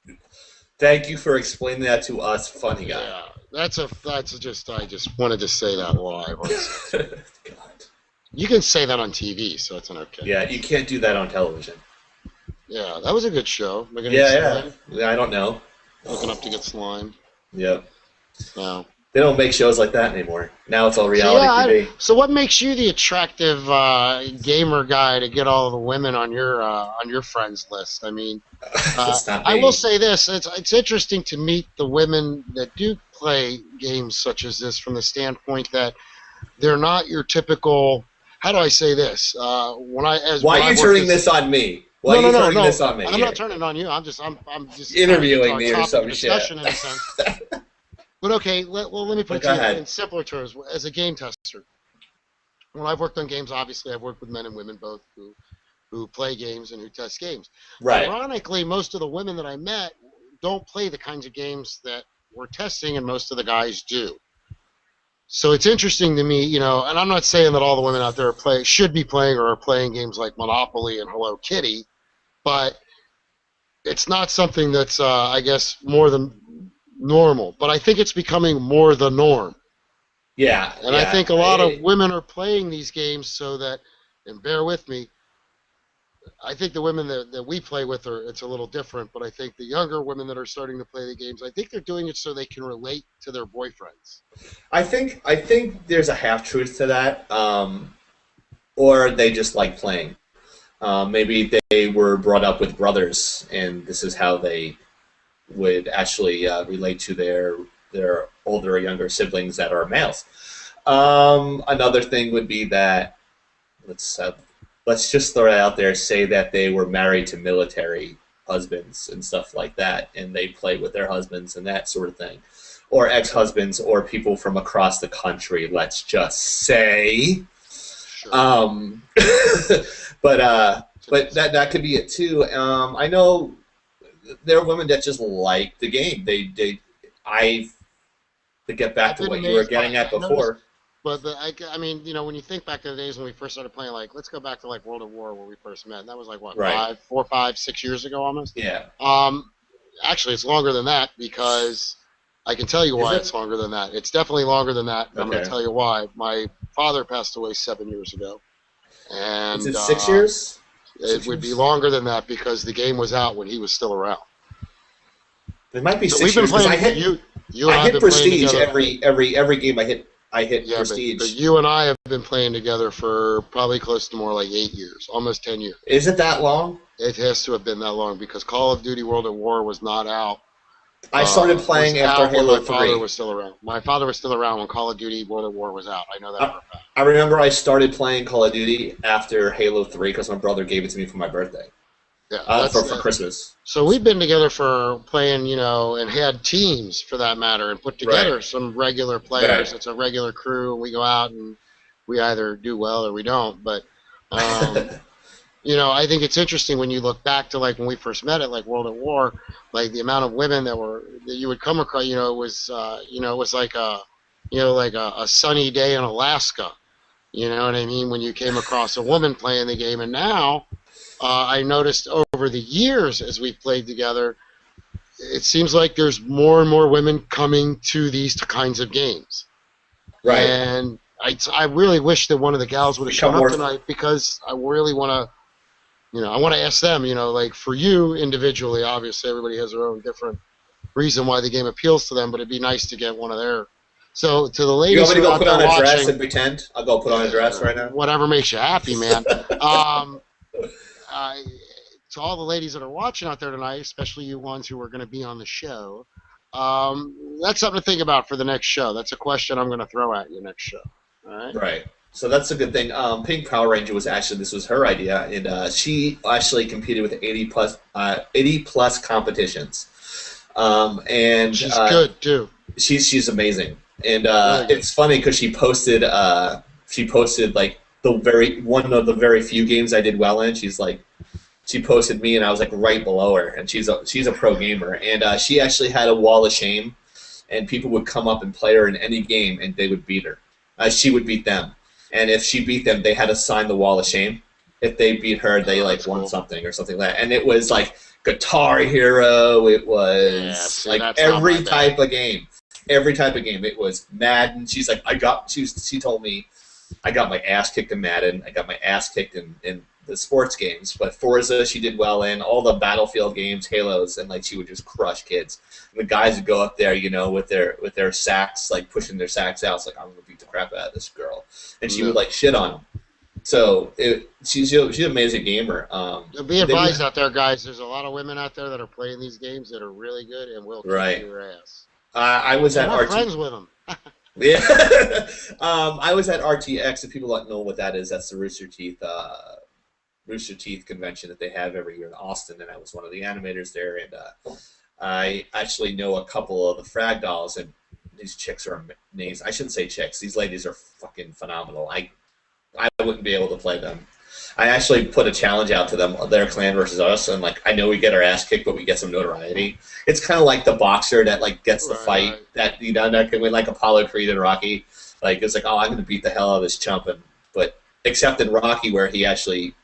Thank you for explaining that to us, funny guy. Yeah, I just wanted to say that live. God. You can say that on TV, so it's an okay. Yeah, you can't do that on television. Yeah, that was a good show. Yeah, I don't know. Looking up to get slime. Yep. No. They don't make shows like that anymore. Now it's all So reality TV. so what makes you the attractive gamer guy to get all the women on your friends list? I mean, It's not I will me. say this: it's interesting to meet the women that do play games such as this from the standpoint that they're not your typical. How do I say this? Why when are I you worked turning as this on me? Why no are no you no turning no. this on me I'm not here? turning it on you. I'm just trying to get to Interviewing our me or topic of some shit. discussion in a sense. But okay, let me put But it go to you ahead. in simpler terms. As a game tester, when I've worked on games, obviously I've worked with men and women both who play games and who test games. Right. Ironically, most of the women that I met don't play the kinds of games that we're testing, and most of the guys do. So it's interesting to me, and I'm not saying that all the women out there should be playing or are playing games like Monopoly and Hello Kitty, but it's not something that's, I guess, more than normal. But I think it's becoming more the norm. Yeah, And I yeah. think a lot of women are playing these games so that, and bear with me, I think the women that we play with it's a little different, but I think the younger women that are starting to play the games, I think they're doing it so they can relate to their boyfriends. I think there's a half truth to that, or they just like playing. Maybe they were brought up with brothers, and this is how they would actually relate to their older or younger siblings that are males. Another thing would be that let's uh, let's just throw it out there. Say that they were married to military husbands and stuff like that, and they play with their husbands and that sort of thing, or ex-husbands, or people from across the country. Let's just say, Sure. um, but that could be it too. I know there are women that just like the game. I to get back I've to been what you were amazed by getting it. at I noticed, before. but I mean, when you think back to the days when we first started playing, like, let's go back to like World of War where we first met. And that was like what, Right. 6 years ago almost. Yeah. Um, Actually, it's longer than that because I can tell you Is why it? it's longer than that. It's definitely longer than that, and I'm going to Okay. tell you why. My father passed away 7 years ago, Is and it 6 years? it Six would be years? longer than that because the game was out when he was still around. It might be So we've six been years because playing you and I I have hit been playing prestige together. every game I hit Yeah, but prestige. you and I have been playing together for probably close to more like 8 years, almost 10 years. Is it that long? It has to have been that long because Call of Duty World at War was not out. I started Was playing after out when Halo my father 3. was still around. My father was still around when Call of Duty World at War was out. I know that I, for a fact. I remember I started playing Call of Duty after Halo 3 because my brother gave it to me for my birthday. Yeah, For Christmas. so we've been together for playing, and had teams for that matter, and put Right. together some regular players. Right. It's a regular crew, and we go out and we either do well or we don't. But um, I think it's interesting when you look back to like when we first met at like World at War, like the amount of women that you would come across. It was like a sunny day in Alaska. You know what I mean? When you came across a woman playing the game, and now I noticed over the years as we've played together, it seems like there's more and more women coming to these kinds of games. Right. And I really wish that one of the gals would have Become shown up more. tonight because I really want to. I want to ask them, like for you individually, obviously everybody has their own different reason why the game appeals to them, but it'd be nice to get one of their. So to the You want ladies me to who are go out put there on a dress watching, and pretend? I'll go put on a dress right now. whatever makes you happy, man. Um, uh, to all the ladies that are watching out there tonight, especially you ones who are going to be on the show, that's something to think about for the next show. That's a question I'm going to throw at you next show. All right. Right. So that's a good thing. Pink Power Ranger this was her idea, and she actually competed with 80 plus competitions. And She's good too. she's amazing, and Really good. it's funny because she posted like one of the very few games I did well in. She posted me, and I was like right below her, and she's a pro gamer, and she actually had a wall of shame, and people would come up and play her in any game, and they would beat her. She would beat them, and if she beat them, they had to sign the wall of shame. If they beat her, they like won cool. something or something like that, and it was like Guitar Hero. It was see, like that's not my every type of game. Every type of game. It was Madden. She told me I got my ass kicked in Madden. I got my ass kicked in the sports games, but Forza she did well in, all the Battlefield games, Halos, and like she would just crush kids. And the guys would go up there, you know, with their sacks, like pushing their sacks out. It's like, I'm gonna beat the crap out of this girl, and she would like shit on them. So she's an amazing gamer. Be advised out there, guys. There's a lot of women out there that are playing these games that are really good and will kick your ass. I was at we're friends with them. Yeah, I was at RTX. If people don't know what that is, that's the Rooster Teeth convention that they have every year in Austin, and I was one of the animators there. And I actually know a couple of the Frag Dolls, and these chicks are amazing. I shouldn't say chicks; these ladies are fucking phenomenal. I wouldn't be able to play them. I actually put a challenge out to them, their clan versus us, and like I know we get our ass kicked, but we get some notoriety. It's kind of like the boxer that like gets the fight that you know that can win, like Apollo Creed and Rocky. Like it's like, oh, I'm going to beat the hell out of this chump, but except in Rocky where he actually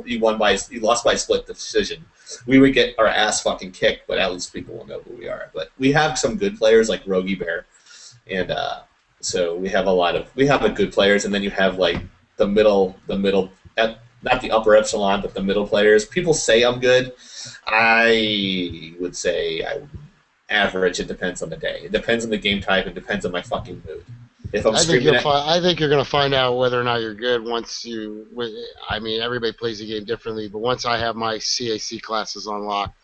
he lost by split decision. We would get our ass fucking kicked, but at least people will know who we are. But we have some good players like Rogie Bear, and so we have a good players, and then you have like the middle. Not the upper echelon, but the middle players. People say I'm good. I would say I'm average. It depends on the day. It depends on the game type. It depends on my fucking mood. If I'm I think you're going to find out whether or not you're good once you. I mean, everybody plays the game differently, but once I have my CAC classes unlocked,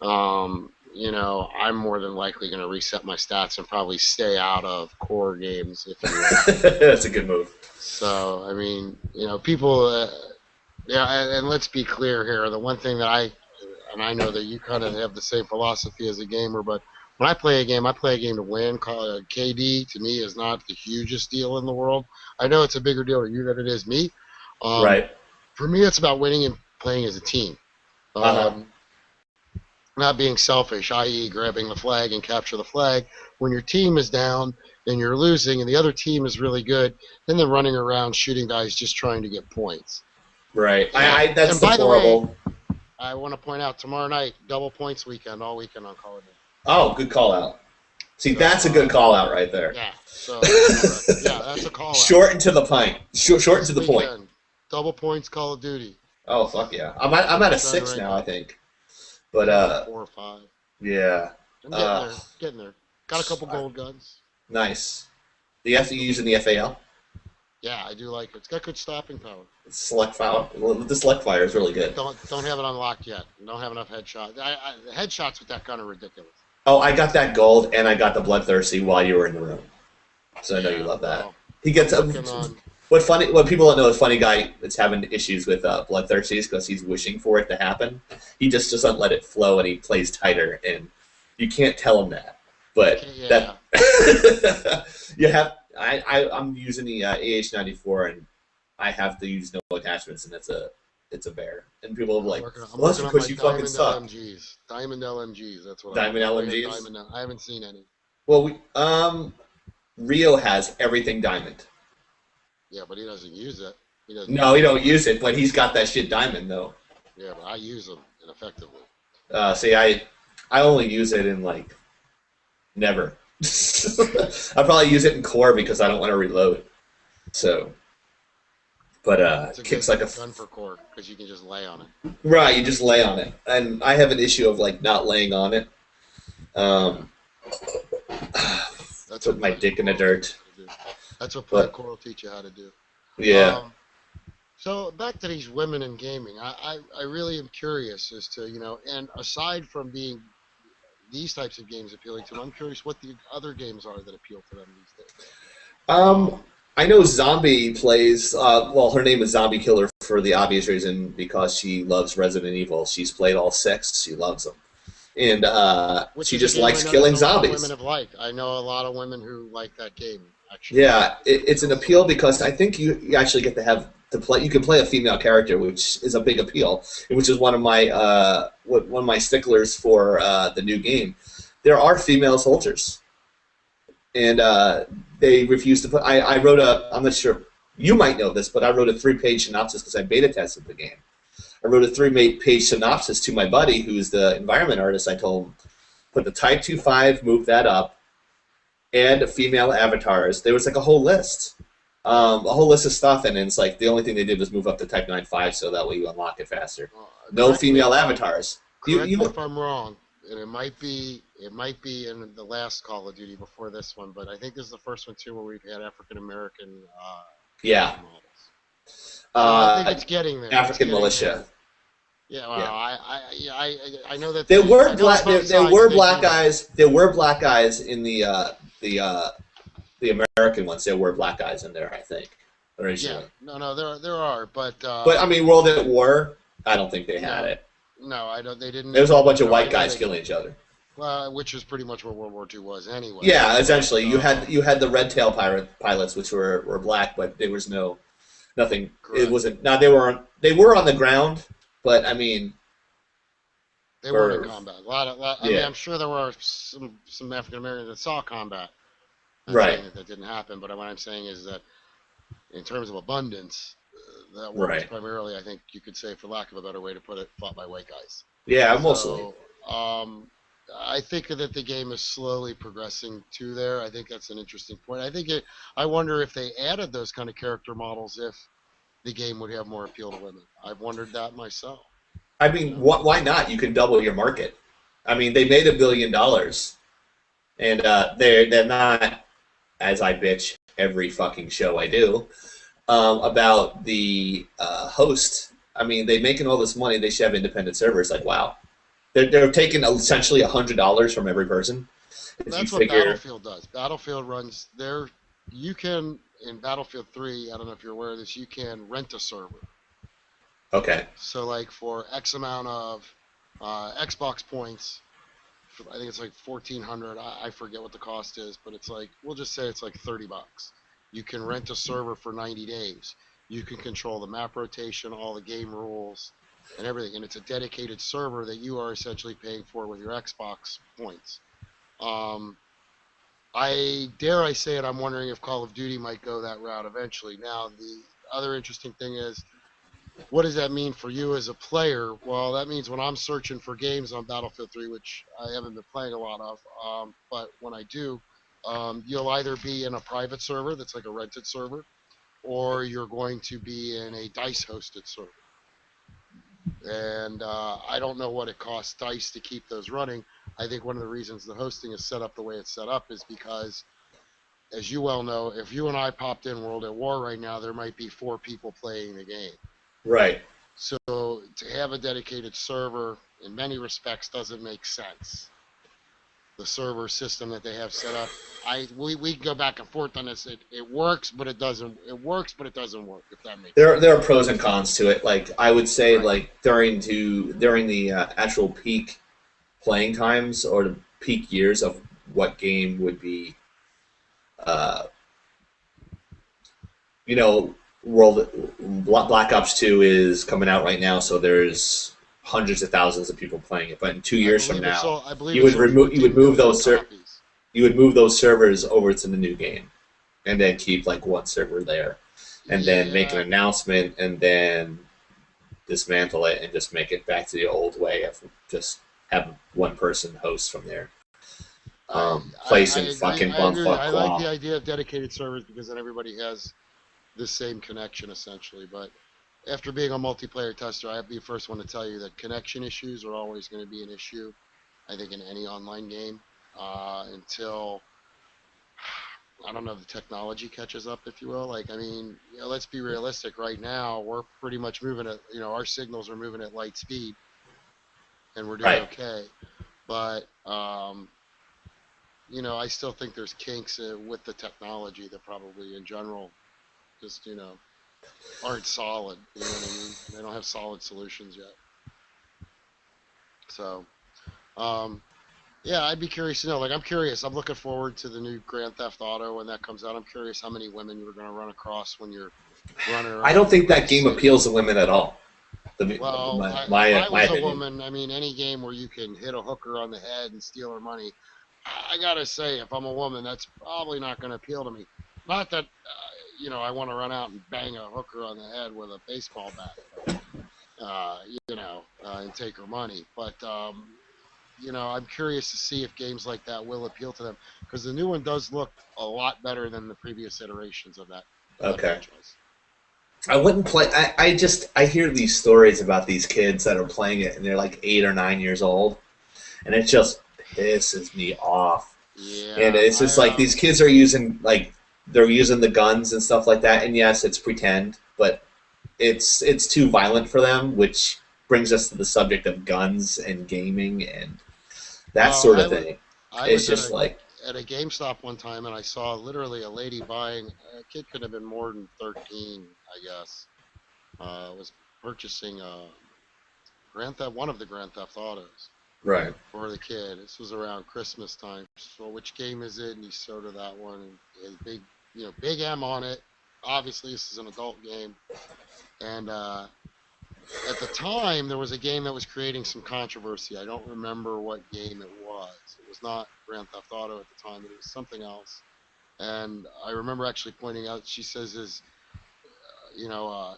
you know, I'm more than likely going to reset my stats and probably stay out of core games. If you will. That's a good move. So, I mean, you know, people. Yeah, and let's be clear here. The one thing that I know that you kind of have the same philosophy as a gamer, but when I play a game to win. KD, to me, is not the hugest deal in the world. I know it's a bigger deal to you than it is me. Right. For me, it's about winning and playing as a team. Not being selfish, i.e. grabbing the flag and capture the flag. When your team is down and you're losing and the other team is really good, then they're running around shooting guys just trying to get points. Right. That's by horrible. The way, I want to point out tomorrow night, double points weekend, all weekend on Call of Duty. Oh, good call out. See, that's a good call out right there. Yeah. So yeah, that's a call out. Short and to the point. Short and to the point. Double points Call of Duty. Oh fuck yeah! I'm at a 6 now, I think. But 4 or 5. Yeah. I'm getting there. Got a couple gold guns. Nice. You using the FAL? Yeah, I do like it. It's got good stopping power. Select fire. Well, the select fire is really good. Don't have it unlocked yet. Don't have enough headshots. The headshots with that gun are ridiculous. Oh, I got that gold and I got the bloodthirsty while you were in the room. So I know you love that. Well, he gets what people don't know is FhunnyGuy is having issues with bloodthirsties because he's wishing for it to happen. He just doesn't let it flow and he plays tighter, and you can't tell him that. But you have. I'm using the AH-94 and I have to use no attachments, and it's a bear. And people are like, well, that's because you fucking suck. Diamond LMGs, that's what Diamond LMGs? I haven't seen any. Well, Rio has everything diamond. Yeah, but he doesn't use it. He don't use it, but he's got that shit diamond, though. Yeah, but I use them ineffectively. See, I only use it in, like, never. I probably use it in core because I don't want to reload. So, but it's kicks like a gun for core because you can just lay on it. Right, you just lay on it, and I have an issue of like not laying on it. That's put my dick in the dirt. That's what playing core will teach you how to do. Yeah. So back to these women in gaming, I really am curious as to, you know, and aside from being these types of games appealing to them, I'm curious what the other games are that appeal to them these days. I know Zombie plays, well, her name is Zombie Killer for the obvious reason because she loves Resident Evil. She's played all 6. She loves them. And she just likes killing zombies. Women have liked. I know a lot of women who like that game, actually. Yeah, it's an appeal because I think you actually get to play. You can play a female character, which is a big appeal, which is one of my sticklers for the new game. There are female soldiers, and they refuse to put. I wrote I'm not sure you might know this, but I wrote a 3-page synopsis because I beta tested the game. I wrote a 3-page synopsis to my buddy, who's the environment artist. I told him, put the Type 25, move that up, and female avatars. There was like a whole list. a whole list of stuff, and then it's like the only thing they did was move up the Type 9.5 so that way you unlock it faster. No Correct me female if I'm avatars. correct me if I'm wrong, and it might be in the last Call of Duty before this one, but I think this is the first one too where we've had African American Yeah, character models. So I think it's getting there. It's African getting militia. there. Yeah, well, Yeah. I know that There I were know it's black. both There sides were and they black do that. guys. There were black guys in the American ones. There were black guys in there, I think, Yeah, originally. no, there are, but But I mean, World at War. I don't think they had no, it. no, I don't. They didn't. There was all a bunch of No, I white know guys they killing didn't. each other. Which is pretty much what World War II was anyway. Yeah, But essentially, you had the red tail pilots, which were black, but there was nothing. It correct, wasn't. Now they were on the ground, but I mean, they weren't in for combat. I mean, yeah, I'm sure there were some African Americans that saw combat. Not right, saying that didn't happen, but what I'm saying is that in terms of abundance, that war was right. primarily, I think you could say, for lack of a better way to put it, fought by white guys. Yeah, mostly. So I think that the game is slowly progressing to there. I think that's an interesting point. I wonder if they added those kind of character models, if the game would have more appeal to women. I've wondered that myself. I You mean, know, why not? You can double your market. I mean, they made $1 billion, and they're not, as I bitch every fucking show I do about the host. I mean, they making all this money. They should have independent servers. Like, wow, they're taking essentially $100 from every person. If you that's what figure, Battlefield does. Battlefield runs there. You can in Battlefield 3. I don't know if you're aware of this. You can rent a server. okay, So like for X amount of Xbox points, I think it's like 1,400. I forget what the cost is, but it's like we'll just say it's like $30. You can rent a server for 90 days. You can control the map rotation, all the game rules, and everything. And it's a dedicated server that you are essentially paying for with your Xbox points. Um, I dare I say it. I'm wondering if Call of Duty might go that route eventually. Now the other interesting thing is, what does that mean for you as a player? Well, that means when I'm searching for games on Battlefield 3, which I haven't been playing a lot of, but when I do, you'll either be in a private server that's like a rented server, or you're going to be in a DICE hosted server. And I don't know what it costs DICE to keep those running. I think one of the reasons the hosting is set up the way it's set up is because, as you well know, if you and I popped in World at War right now, there might be 4 people playing the game. right. So to have a dedicated server in many respects doesn't make sense. The server system that they have set up, we go back and forth on this. It works, but it doesn't. It works, but it doesn't work. If that makes There sense. there are pros and cons to it. Like I would say, Right. like during the actual peak playing times or the peak years of what game would be, uh, you know, World Black Ops 2 is coming out right now, so there's hundreds of thousands of people playing it. But in 2 years from now, I believe you it would sold remove you would 14 move million those copies. you would move those servers over to the new game, and then keep like one server there, and then make an Yeah, announcement, and then dismantle it and just make it back to the old way of just have one person host from there. I Placing agree. fucking I agree. bumfuck I like the claw. idea of dedicated servers because then everybody has the same connection essentially. But after being a multiplayer tester, I have to be the first one to tell you that connection issues are always going to be an issue. I think in any online game until I don't know the technology catches up, if you will. Like I mean, let's be realistic. Right now, we're pretty much moving at our signals are moving at light speed, and we're doing Right. okay. But I still think there's kinks with the technology that probably in general just aren't solid. You know what I mean? They don't have solid solutions yet. So, um, yeah, I'd be curious to know. Like, I'm curious. I'm looking forward to the new Grand Theft Auto when that comes out. I'm curious how many women you're going to run across when you're running I around don't New think York that game City. appeals to women at all. Well, if My I my was a opinion. woman, I mean, any game where you can hit a hooker on the head and steal her money, I gotta say, if I'm a woman, that's probably not going to appeal to me. Not that I want to run out and bang a hooker on the head with a baseball bat, and take her money. But I'm curious to see if games like that will appeal to them because the new one does look a lot better than the previous iterations of that. that Okay. franchise. I wouldn't play. I hear these stories about these kids that are playing it, and they're like 8 or 9 years old, and it just pisses me off. And Yeah, it's just like these kids are using they're using the guns and stuff like that. And yes, it's pretend, but it's too violent for them, which brings us to the subject of guns and gaming and that well, sort of thing. I It's was just like at a GameStop one time and I saw literally a lady buying. A kid could have been more than 13, I guess. Was purchasing Grand Theft one of the Grand Theft Autos right. for the kid. This was around Christmas time. So which game is it? And he showed her that one and big, big M on it. Obviously, this is an adult game. And at the time, there was a game that was creating some controversy. I don't remember what game it was. It was not Grand Theft Auto at the time, but it was something else. And I remember actually pointing out, she says,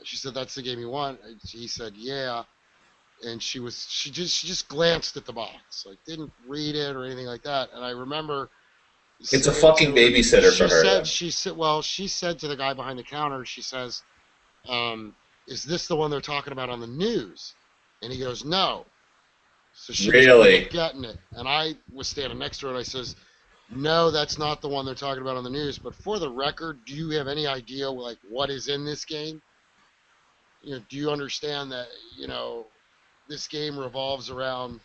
she said, that's the game you want. And he said, yeah. And she just glanced at the box, like didn't read it or anything like that. And I remember It's a saying fucking to her, babysitter for her then. she said to the guy behind the counter, she says, is this the one they're talking about on the news? And he goes, no. So she was good Really? at getting it. And I was standing next to her and I says, no, that's not the one they're talking about on the news. But for the record, do you have any idea like what is in this game? Do you understand that, this game revolves around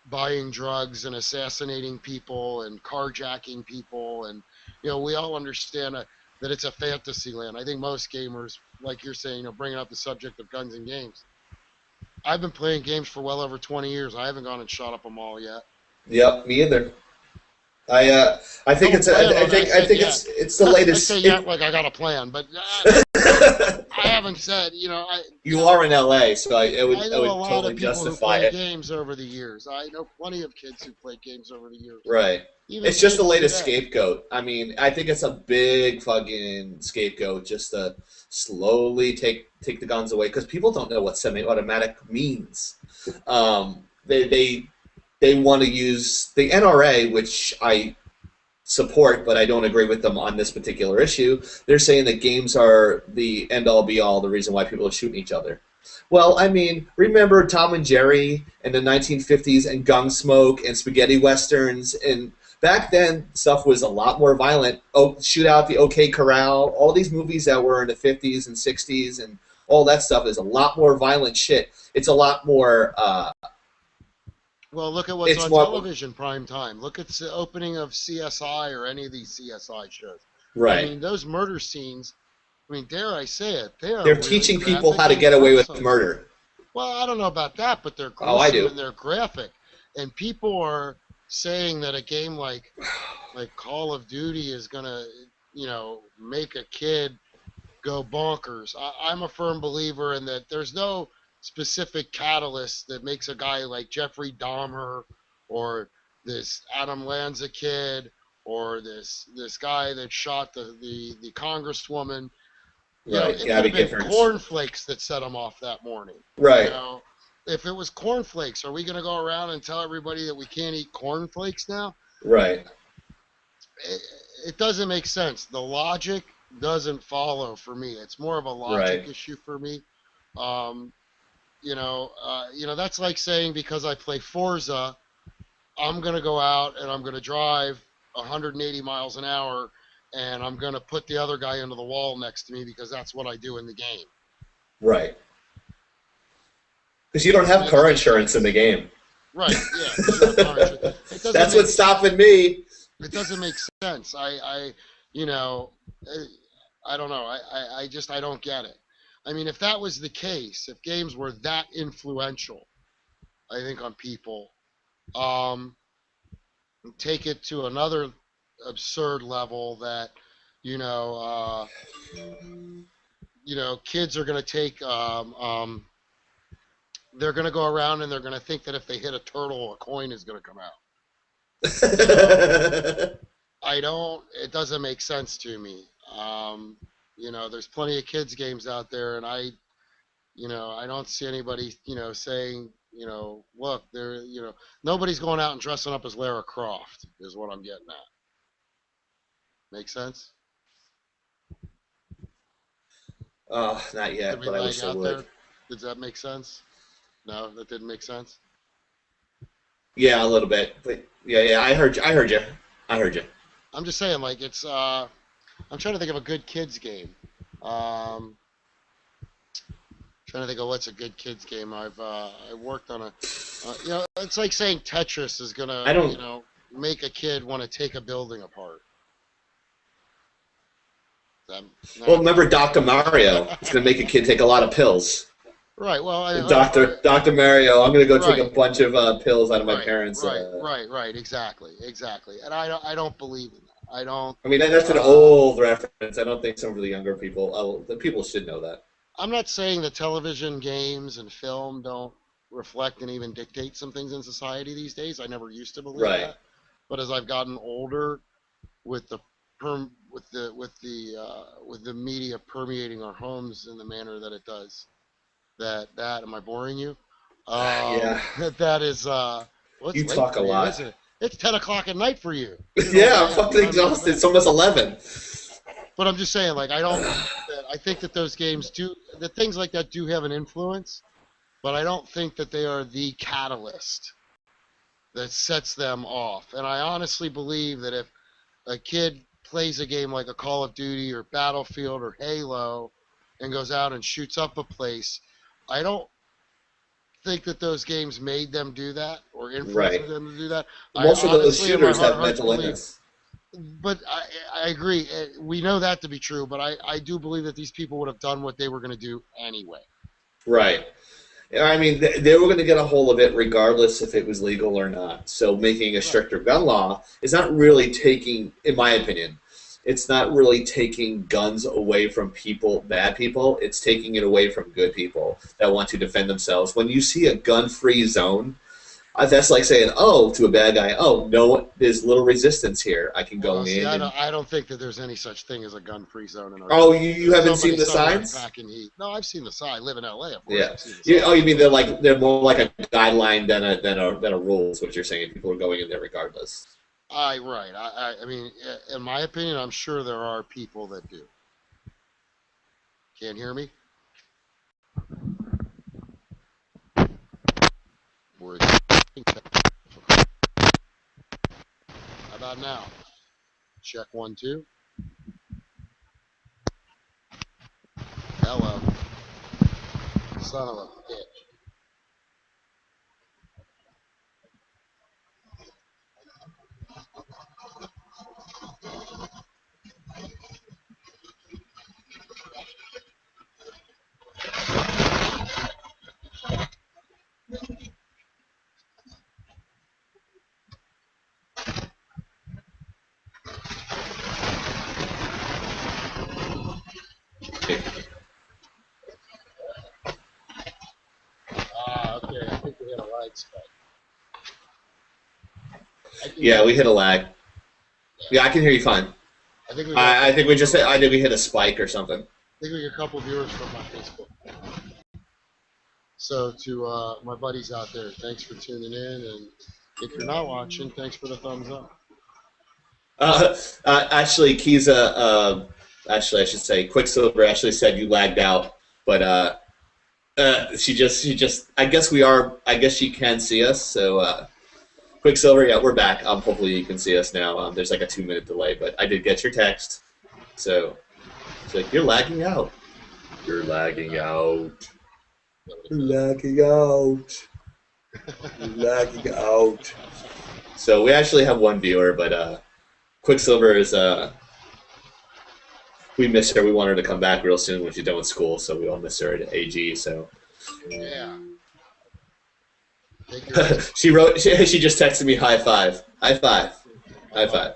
buying drugs and assassinating people and carjacking people, and we all understand that it's a fantasy land. I think most gamers, like you're saying, bringing up the subject of guns and games. I've been playing games for well over 20 years. I haven't gone and shot up them all yet. Yep, me either. I think Don't it's plan on it. I I said think yet. it's the I say latest. yet like I got a plan, but I haven't said. You are in LA, so I I know a would lot totally of people who justify play it. games over the years. I know plenty of kids who played games over the years. Right. Even It's just the kids latest today. scapegoat. I mean, I think it's a big fucking scapegoat just to slowly take the guns away because people don't know what semi-automatic means. They want to use the NRA, which I support, but I don't agree with them on this particular issue. They're saying that games are the end all be all, the reason why people are shooting each other. Well, I mean, remember Tom and Jerry in the 1950s and Gunsmoke and spaghetti westerns, and back then stuff was a lot more violent. Oh, Shoot Out the OK Corral, all these movies that were in the 50s and 60s and all that stuff is a lot more violent shit. It's a lot more. Well, look at what's It's on more television prime time. Look at the opening of CSI or any of these CSI shows. I right. mean, those murder scenes, I mean, dare I say it, they are They're really teaching people graphic how to and get away with gruesome. murder. Well, I don't know about that, but they're Oh, I gruesome do. and they're graphic. And people are saying that a game like Call of Duty is gonna, make a kid go bonkers. I'm a firm believer in that there's no specific catalyst that makes a guy like Jeffrey Dahmer or this Adam Lanza kid or this guy that shot the congresswoman. Right. It could Gabby have been Giffords. cornflakes that set him off that morning. You Right. know, if it was cornflakes, are we going to go around and tell everybody that we can't eat cornflakes now? Right. It, it doesn't make sense. The logic doesn't follow for me. It's more of a logic Right. issue for me. Um, that's like saying because I play Forza, I'm going to go out and I'm going to drive 180 miles an hour and I'm going to put the other guy into the wall next to me because that's what I do in the game. Right. Because you don't Doesn't have make car any insurance in the sense. game. Right? Yeah, because you don't have car insurance. It doesn't That's make what's stopping me. it doesn't make sense. You know, I don't know. I don't get it. I mean, if that was the case, if games were that influential, I think on people, um, take it to another absurd level that, you know, uh, kids are going to take, they're going to go around and they're going to think that if they hit a turtle, a coin is going to come out. You know, it doesn't make sense to me. There's plenty of kids games out there and I don't see anybody, saying, look, nobody's going out and dressing up as Lara Croft is what I'm getting at. Make sense? Not Did yet, we but I lag wish I out would. there? Does that make sense? No, that didn't make sense. Yeah, a little bit, but yeah, I heard you. I heard you. I heard you. I'm just saying, like it's. I'm trying to think of a good kids game. Um, Trying to think of what's a good kids game. I worked on a. It's like saying Tetris is gonna I don't. make a kid want to take a building apart. Well, That's remember Dr. Mario? It's gonna make a kid take a lot of pills. right. Well, Doctor Mario, I'm gonna go take a right, bunch of pills out of my right, parents. right. Exactly. And I don't believe in that. I don't. I mean, that's an Um, old reference. I don't think some of the younger people, the people should know that. I'm not saying that television, games, and film don't reflect and even dictate some things in society these days. I never used to believe Right, that, but as I've gotten older, with the with the media permeating our homes in the manner that it does, that am I boring you? yeah. That is well, it's You late talk a for you, lot. isn't it? It's 10 o'clock at night for you. You're an old Yeah, I'm man. fucking Time to go to exhausted. bed. It's almost 11. But I'm just saying, like, I don't think that. I think that those games do that. Things like that do have an influence, but I don't think that they are the catalyst that sets them off. And I honestly believe that if a kid plays a game like a Call of Duty or Battlefield or Halo and goes out and shoots up a place, I don't think that those games made them do that or influenced Right. them to do that. I Most of those honestly, in my shooters heart of have hearts, mental believe. illness. But I agree. We know that to be true, but I do believe that these people would have done what they were going to do anyway. Right. I mean, they were going to get a hold of it regardless if it was legal or not. So making a Right. stricter gun law is not really taking, in my opinion, it's not really taking guns away from people, bad people. It's taking it away from good people that want to defend themselves. When you see a gun-free zone, that's like saying, "Oh," to a bad guy, "Oh, no, there's little resistance here. I can go Well, see, in and." I don't think that there's any such thing as a gun-free zone in our Oh, country. you There's haven't so seen many the suburbs signs? packing heat. No, I've seen the sign. I live in LA, of course Yeah. I've seen the sign. Oh, you mean they're more like a guideline than a rule? Is what you're saying? People are going in there regardless. Right. I mean, in my opinion, I'm sure there are people that do. Can't hear me? We're How about now? Check 1 2. Hello, son of a bitch. Okay. I think we had a lag spike. Yeah, we hit a lag. Yeah, I can hear you fine. I think we got. I think we just hit, I think we hit a spike or something. I think we got a couple viewers from my Facebook. So to my buddies out there, thanks for tuning in, and if you're not watching, thanks for the thumbs up. Actually, actually, I should say, Quicksilver actually said you lagged out, but she just, I guess she can see us. So, Quicksilver, yeah, we're back. Hopefully you can see us now. There's like a 2-minute delay, but I did get your text. So, it's like, you're lagging out. You're lagging out. You're lagging out. You're lagging out. So we actually have one viewer, but Quicksilver is we miss her. We want her to come back real soon when she's done with school, so we all miss her at AG. So Yeah. she wrote. She just texted me high five. High five. High five.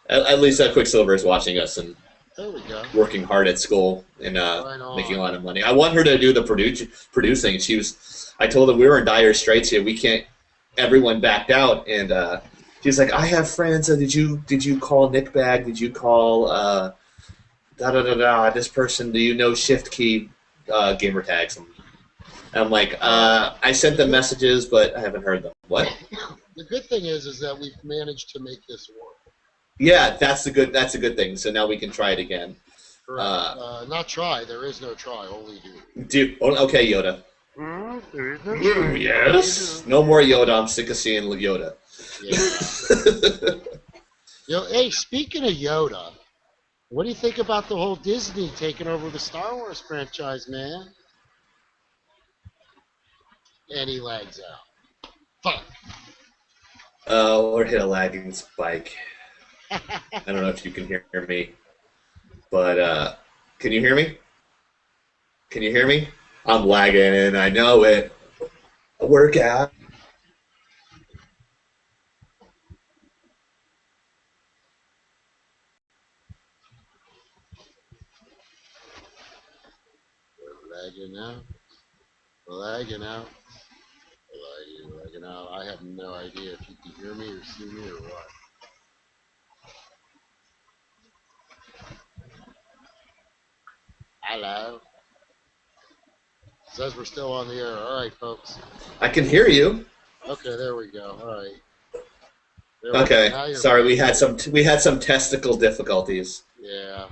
At least Quicksilver is watching us and There we go. working hard at school and Right making a on. lot of money. I want her to do the producing. I told her we were in dire straits here. We can't. Everyone backed out, and she's like, "I have friends. Did you call Nick Bag? Did you call this person? Do you know Shift Key gamer tags?" And I'm like, I sent them messages, but I haven't heard them. What? The good thing is that we've managed to make this work. Yeah, that's a good thing. So now we can try it again. Correct. Not try. There is no try. Only do. Okay, Yoda. There is no try. Yes. No more Yoda. I'm sick of seeing Yoda. Yeah. Hey, speaking of Yoda, what do you think about the whole Disney taking over the Star Wars franchise, man? And he lags out. Fuck. Or hit a lagging spike. I don't know if you can hear me, but can you hear me? Can you hear me? I'm lagging. I know it. A workout. Lagging out. Lagging out. Lagging out. I have no idea if you can hear me or see me or what. Hello. Says we're still on the air. All right, folks. I can hear you. Okay, there we go. All right. Okay. Sorry, we had some testicle difficulties. Yeah.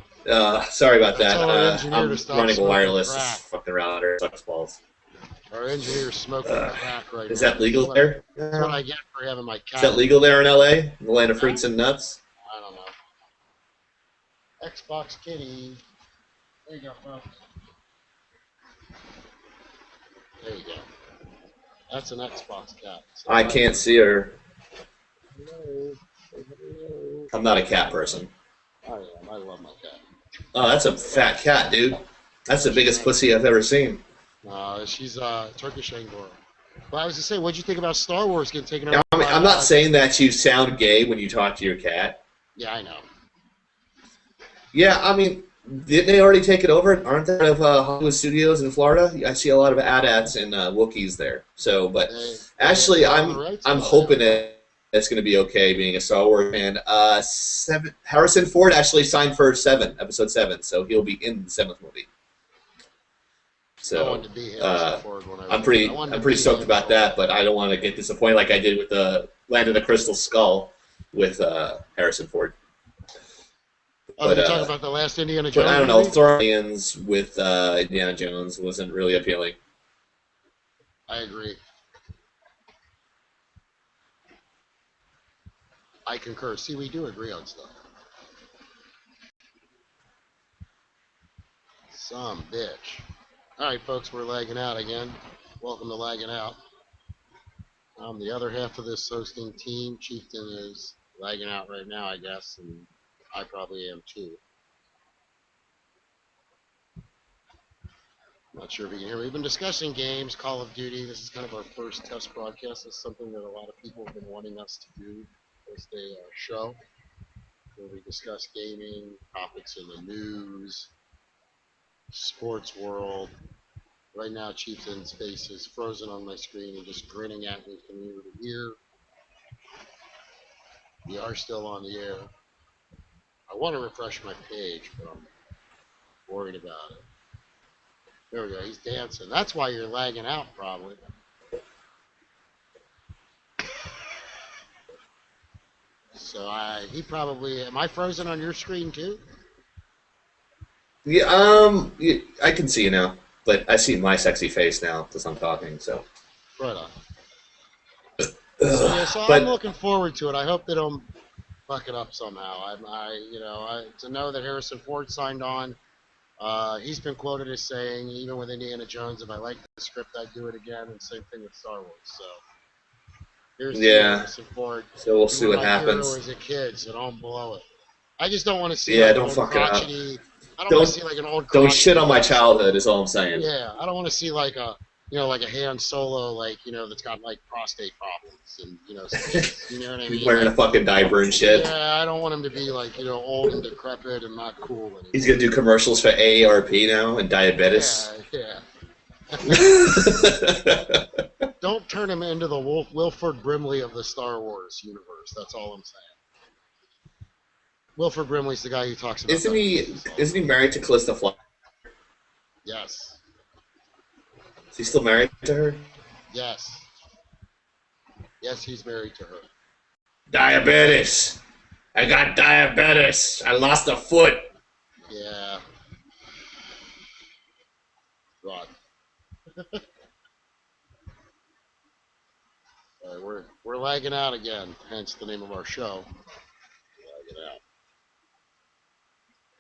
Sorry about that. I'm running wireless. This fucking router sucks balls. Our engineer's smoking crack right now. Is that legal there? That's what I get for having my cat. Is that legal there in LA? The land of fruits and nuts? I don't know. Xbox Kitty. There you go, folks. There you go. That's an Xbox cat. So I can't see her. Hello. Hello. I'm not a cat person. I am. I love my cat. Oh, that's a fat cat, dude. That's the biggest pussy I've ever seen. She's Turkish Angora. But I was gonna say, what'd you think about Star Wars getting taken over? I'm not saying that you sound gay when you talk to your cat. Yeah, I know. Yeah, I mean, didn't they already take it over? Aren't they out of Hollywood Studios in Florida? I see a lot of AT-ATs and Wookiees there. So, but actually, I'm hoping it's going to be okay being a Star Wars fan. Harrison Ford actually signed for episode 7, so he'll be in the 7th movie. So I'm pretty stoked about that, but I don't want to get disappointed like I did with the Land of the Crystal Skull with Harrison Ford. Oh, you're talking about the last Indiana Jones? But I don't know, Thorians with Indiana Jones wasn't really appealing. I agree. I concur. See, we do agree on stuff. Some bitch. All right, folks, we're lagging out again. Welcome to Lagging Out. I'm the other half of this hosting team. Chieftain is lagging out right now, I guess, and I probably am too. Not sure if you can hear me. We've been discussing games, Call of Duty. This is kind of our first test broadcast. It's something that a lot of people have been wanting us to do as a show, where we discuss gaming, topics in the news, sports world. Right now, Chieftain's face is frozen on my screen and just grinning at me from ear to ear. We are still on the air. I want to refresh my page, but I'm worried about it. There we go. He's dancing. That's why you're lagging out, probably. So he probably. Am I frozen on your screen too? Yeah, I can see you now, but I see my sexy face now because I'm talking. So. Right on. I'm looking forward to it. I hope they don't fuck it up somehow. To know that Harrison Ford signed on. He's been quoted as saying, even with Indiana Jones, if I liked the script, I'd do it again, and same thing with Star Wars. So here's Harrison Ford. So we'll see what happens. Hero as a kid, so don't blow it. I just don't want to see. Yeah, don't fuck it up. I don't want to see like an old. Don't shit on my childhood. Is all I'm saying. Yeah, I don't want to see like a Han Solo, that's got like prostate problems and you know what I mean. Wearing a fucking diaper and shit. Yeah, I don't want him to be like old and decrepit and not cool anymore. He's gonna do commercials for AARP now and diabetes. Yeah. Don't turn him into the Wilford Brimley of the Star Wars universe. That's all I'm saying. Wilford Brimley's the guy who talks about. Isn't he married to Callista Flockhart? Yes. Is he still married to her? Yes. Yes, he's married to her. Diabetes. I got diabetes. I lost a foot. Yeah. We're lagging out again, hence the name of our show. Lagging out.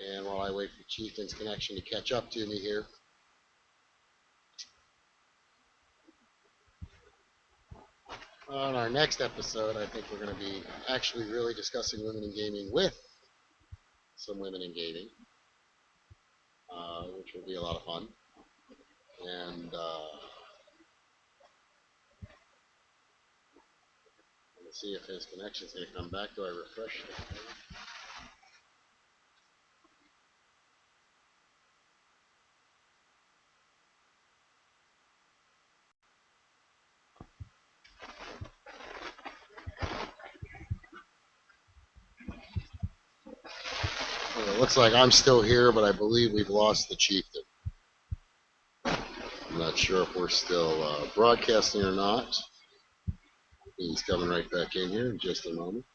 And while I wait for Chieftain's connection to catch up to me here, on our next episode, I think we're going to be actually really discussing women in gaming with some women in gaming, which will be a lot of fun. And let's see if his connection's going to come back. Do I refresh it? Well, it looks like I'm still here, but I believe we've lost the Chieftain. I'm not sure if we're still broadcasting or not. He's coming right back in here in just a moment.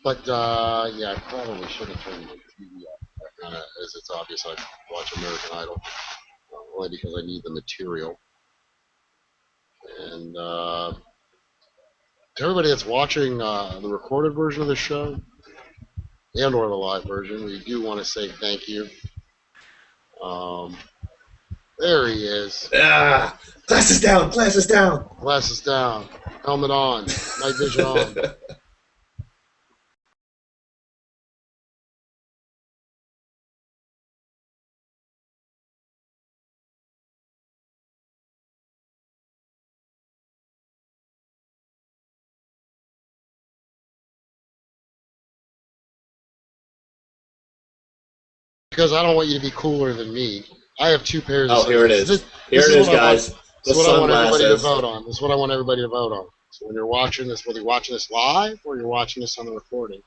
But yeah, I probably should have turned the TV off. As it's obvious, I watch American Idol only because I need the material. And to everybody that's watching the recorded version of the show and or the live version, we do want to say thank you. There he is. Ah, glasses down, glasses down. Glasses down, helmet on, night vision on. Because I don't want you to be cooler than me. I have two pairs of Oh, here it is. Here it is, guys. This is what I want everybody to vote on. This is what I want everybody to vote on. So when you're watching this, whether you're watching this live or you're watching this on the recording,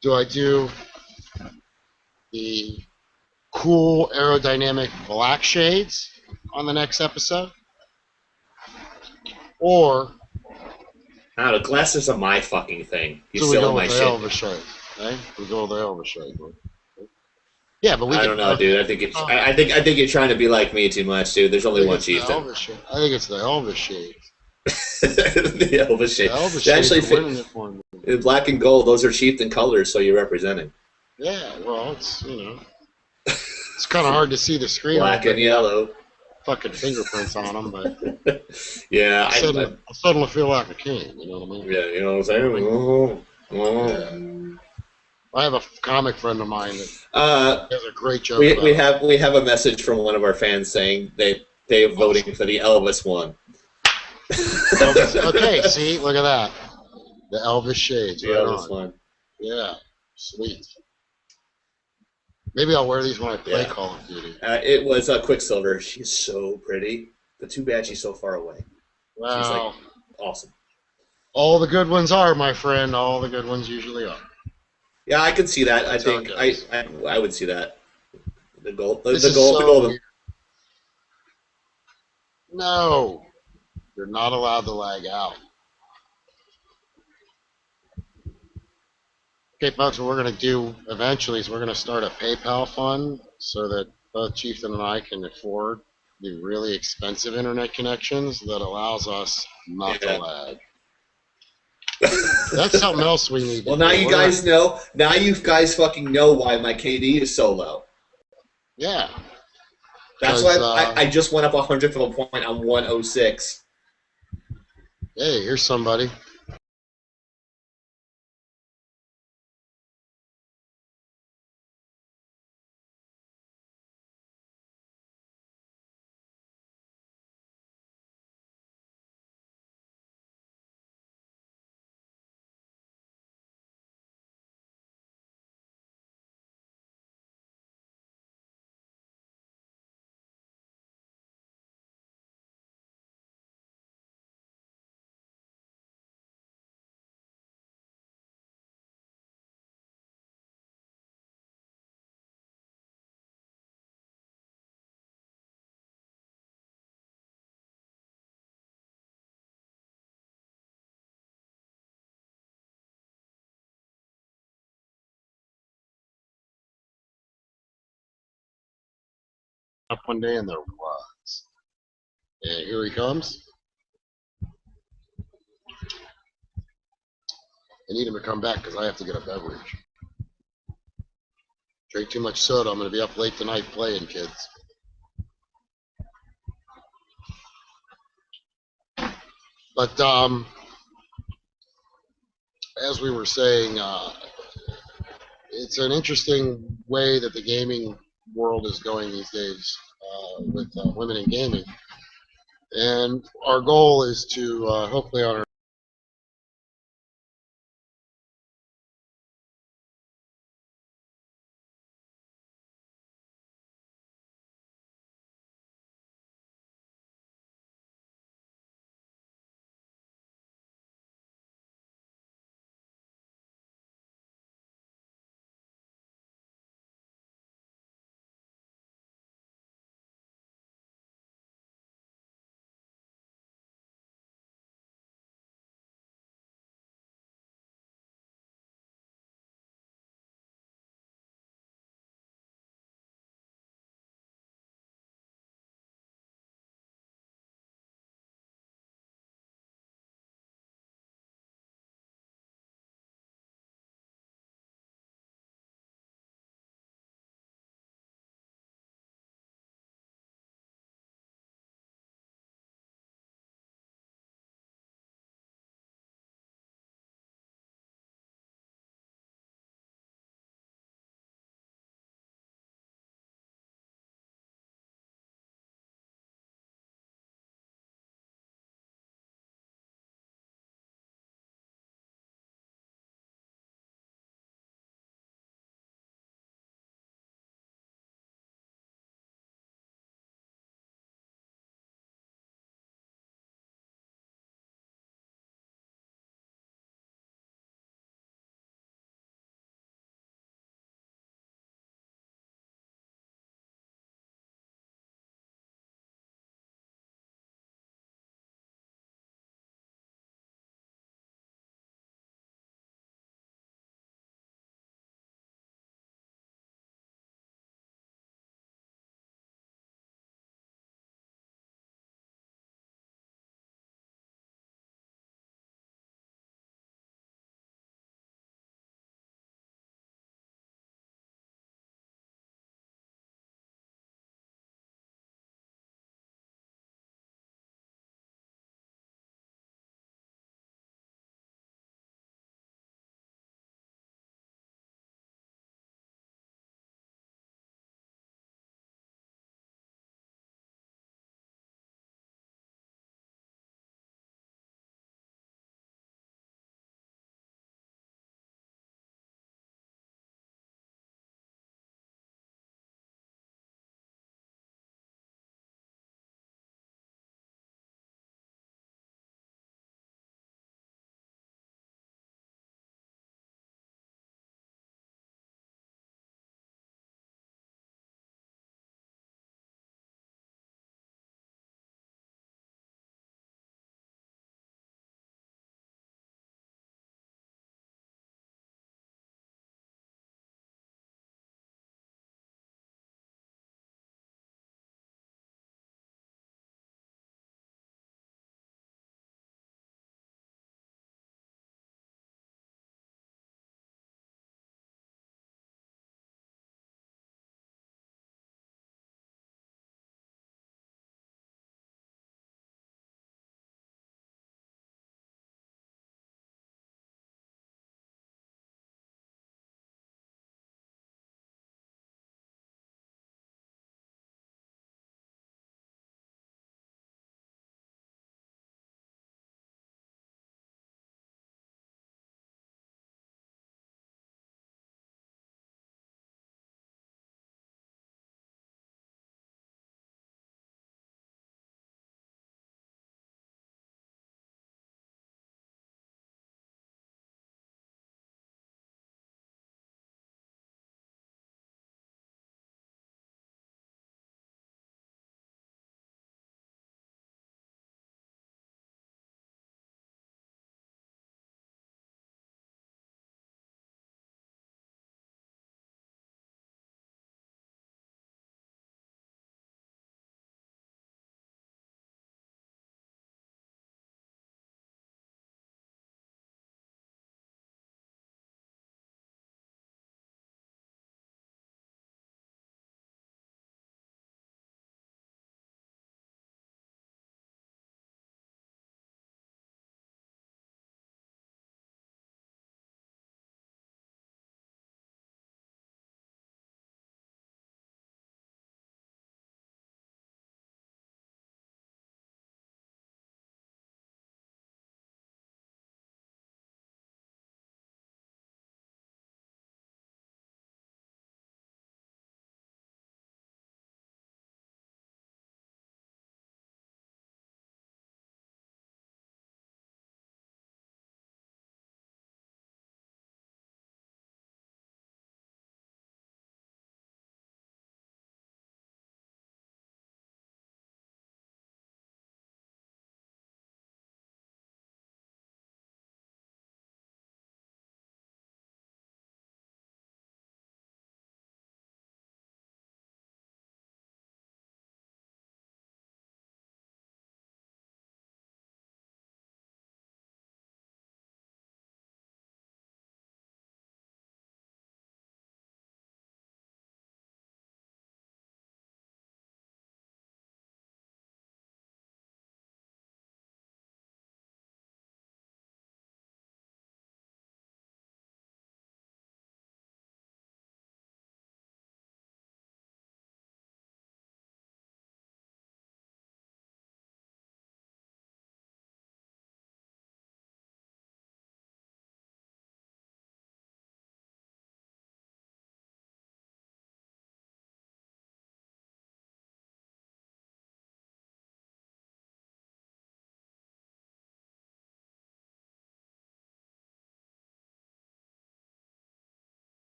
do I do the cool aerodynamic black shades on the next episode? Or I don't know, glasses are my fucking thing. You so we still go in my with the shit. Elvis shade, right? We go with the Elvis shade. Yeah, but we I don't know, dude. I think it's. I think you're trying to be like me too much, dude. There's only one Chieftain. I think it's the Elvis shade. The Elvis shade. The Elvis They actually shade fit. winning it for me. Black and gold, those are Chieftain colors, so you're representing. Yeah, well, it's it's kind of hard to see the screen. Black and yellow. Fucking fingerprints on them, but yeah, I suddenly feel like a king. You know what I mean? Yeah, you know what I'm saying. Yeah. I have a comic friend of mine that has a great joke. We have a message from one of our fans saying they're voting for the Elvis one. Okay, see, look at that, the Elvis shades. The right Elvis on. one. Yeah, sweet. Maybe I'll wear these when I play Call of Duty. It was Quicksilver. She's so pretty, but too bad she's so far away. Wow. She's like awesome. All the good ones are, my friend. All the good ones usually are. Yeah, I could see that. That's I think I would see that. The golden. Weird. No, you're not allowed to lag out. Okay, folks, what we're going to do eventually is we're going to start a PayPal fund so that both Chieftain and I can afford the really expensive internet connections that allows us not to lag. That's something else we need to Well, now do. you guys know. Now you guys fucking know why my KD is so low. Yeah. That's why I just went up 100th of a point on 106. Hey, here's somebody. up one day, and there was. And here he comes. I need him to come back because I have to get a beverage. Drink too much soda, I'm going to be up late tonight playing, kids. But as we were saying, it's an interesting way that the gaming world is going these days with women in gaming. And our goal is to hopefully on our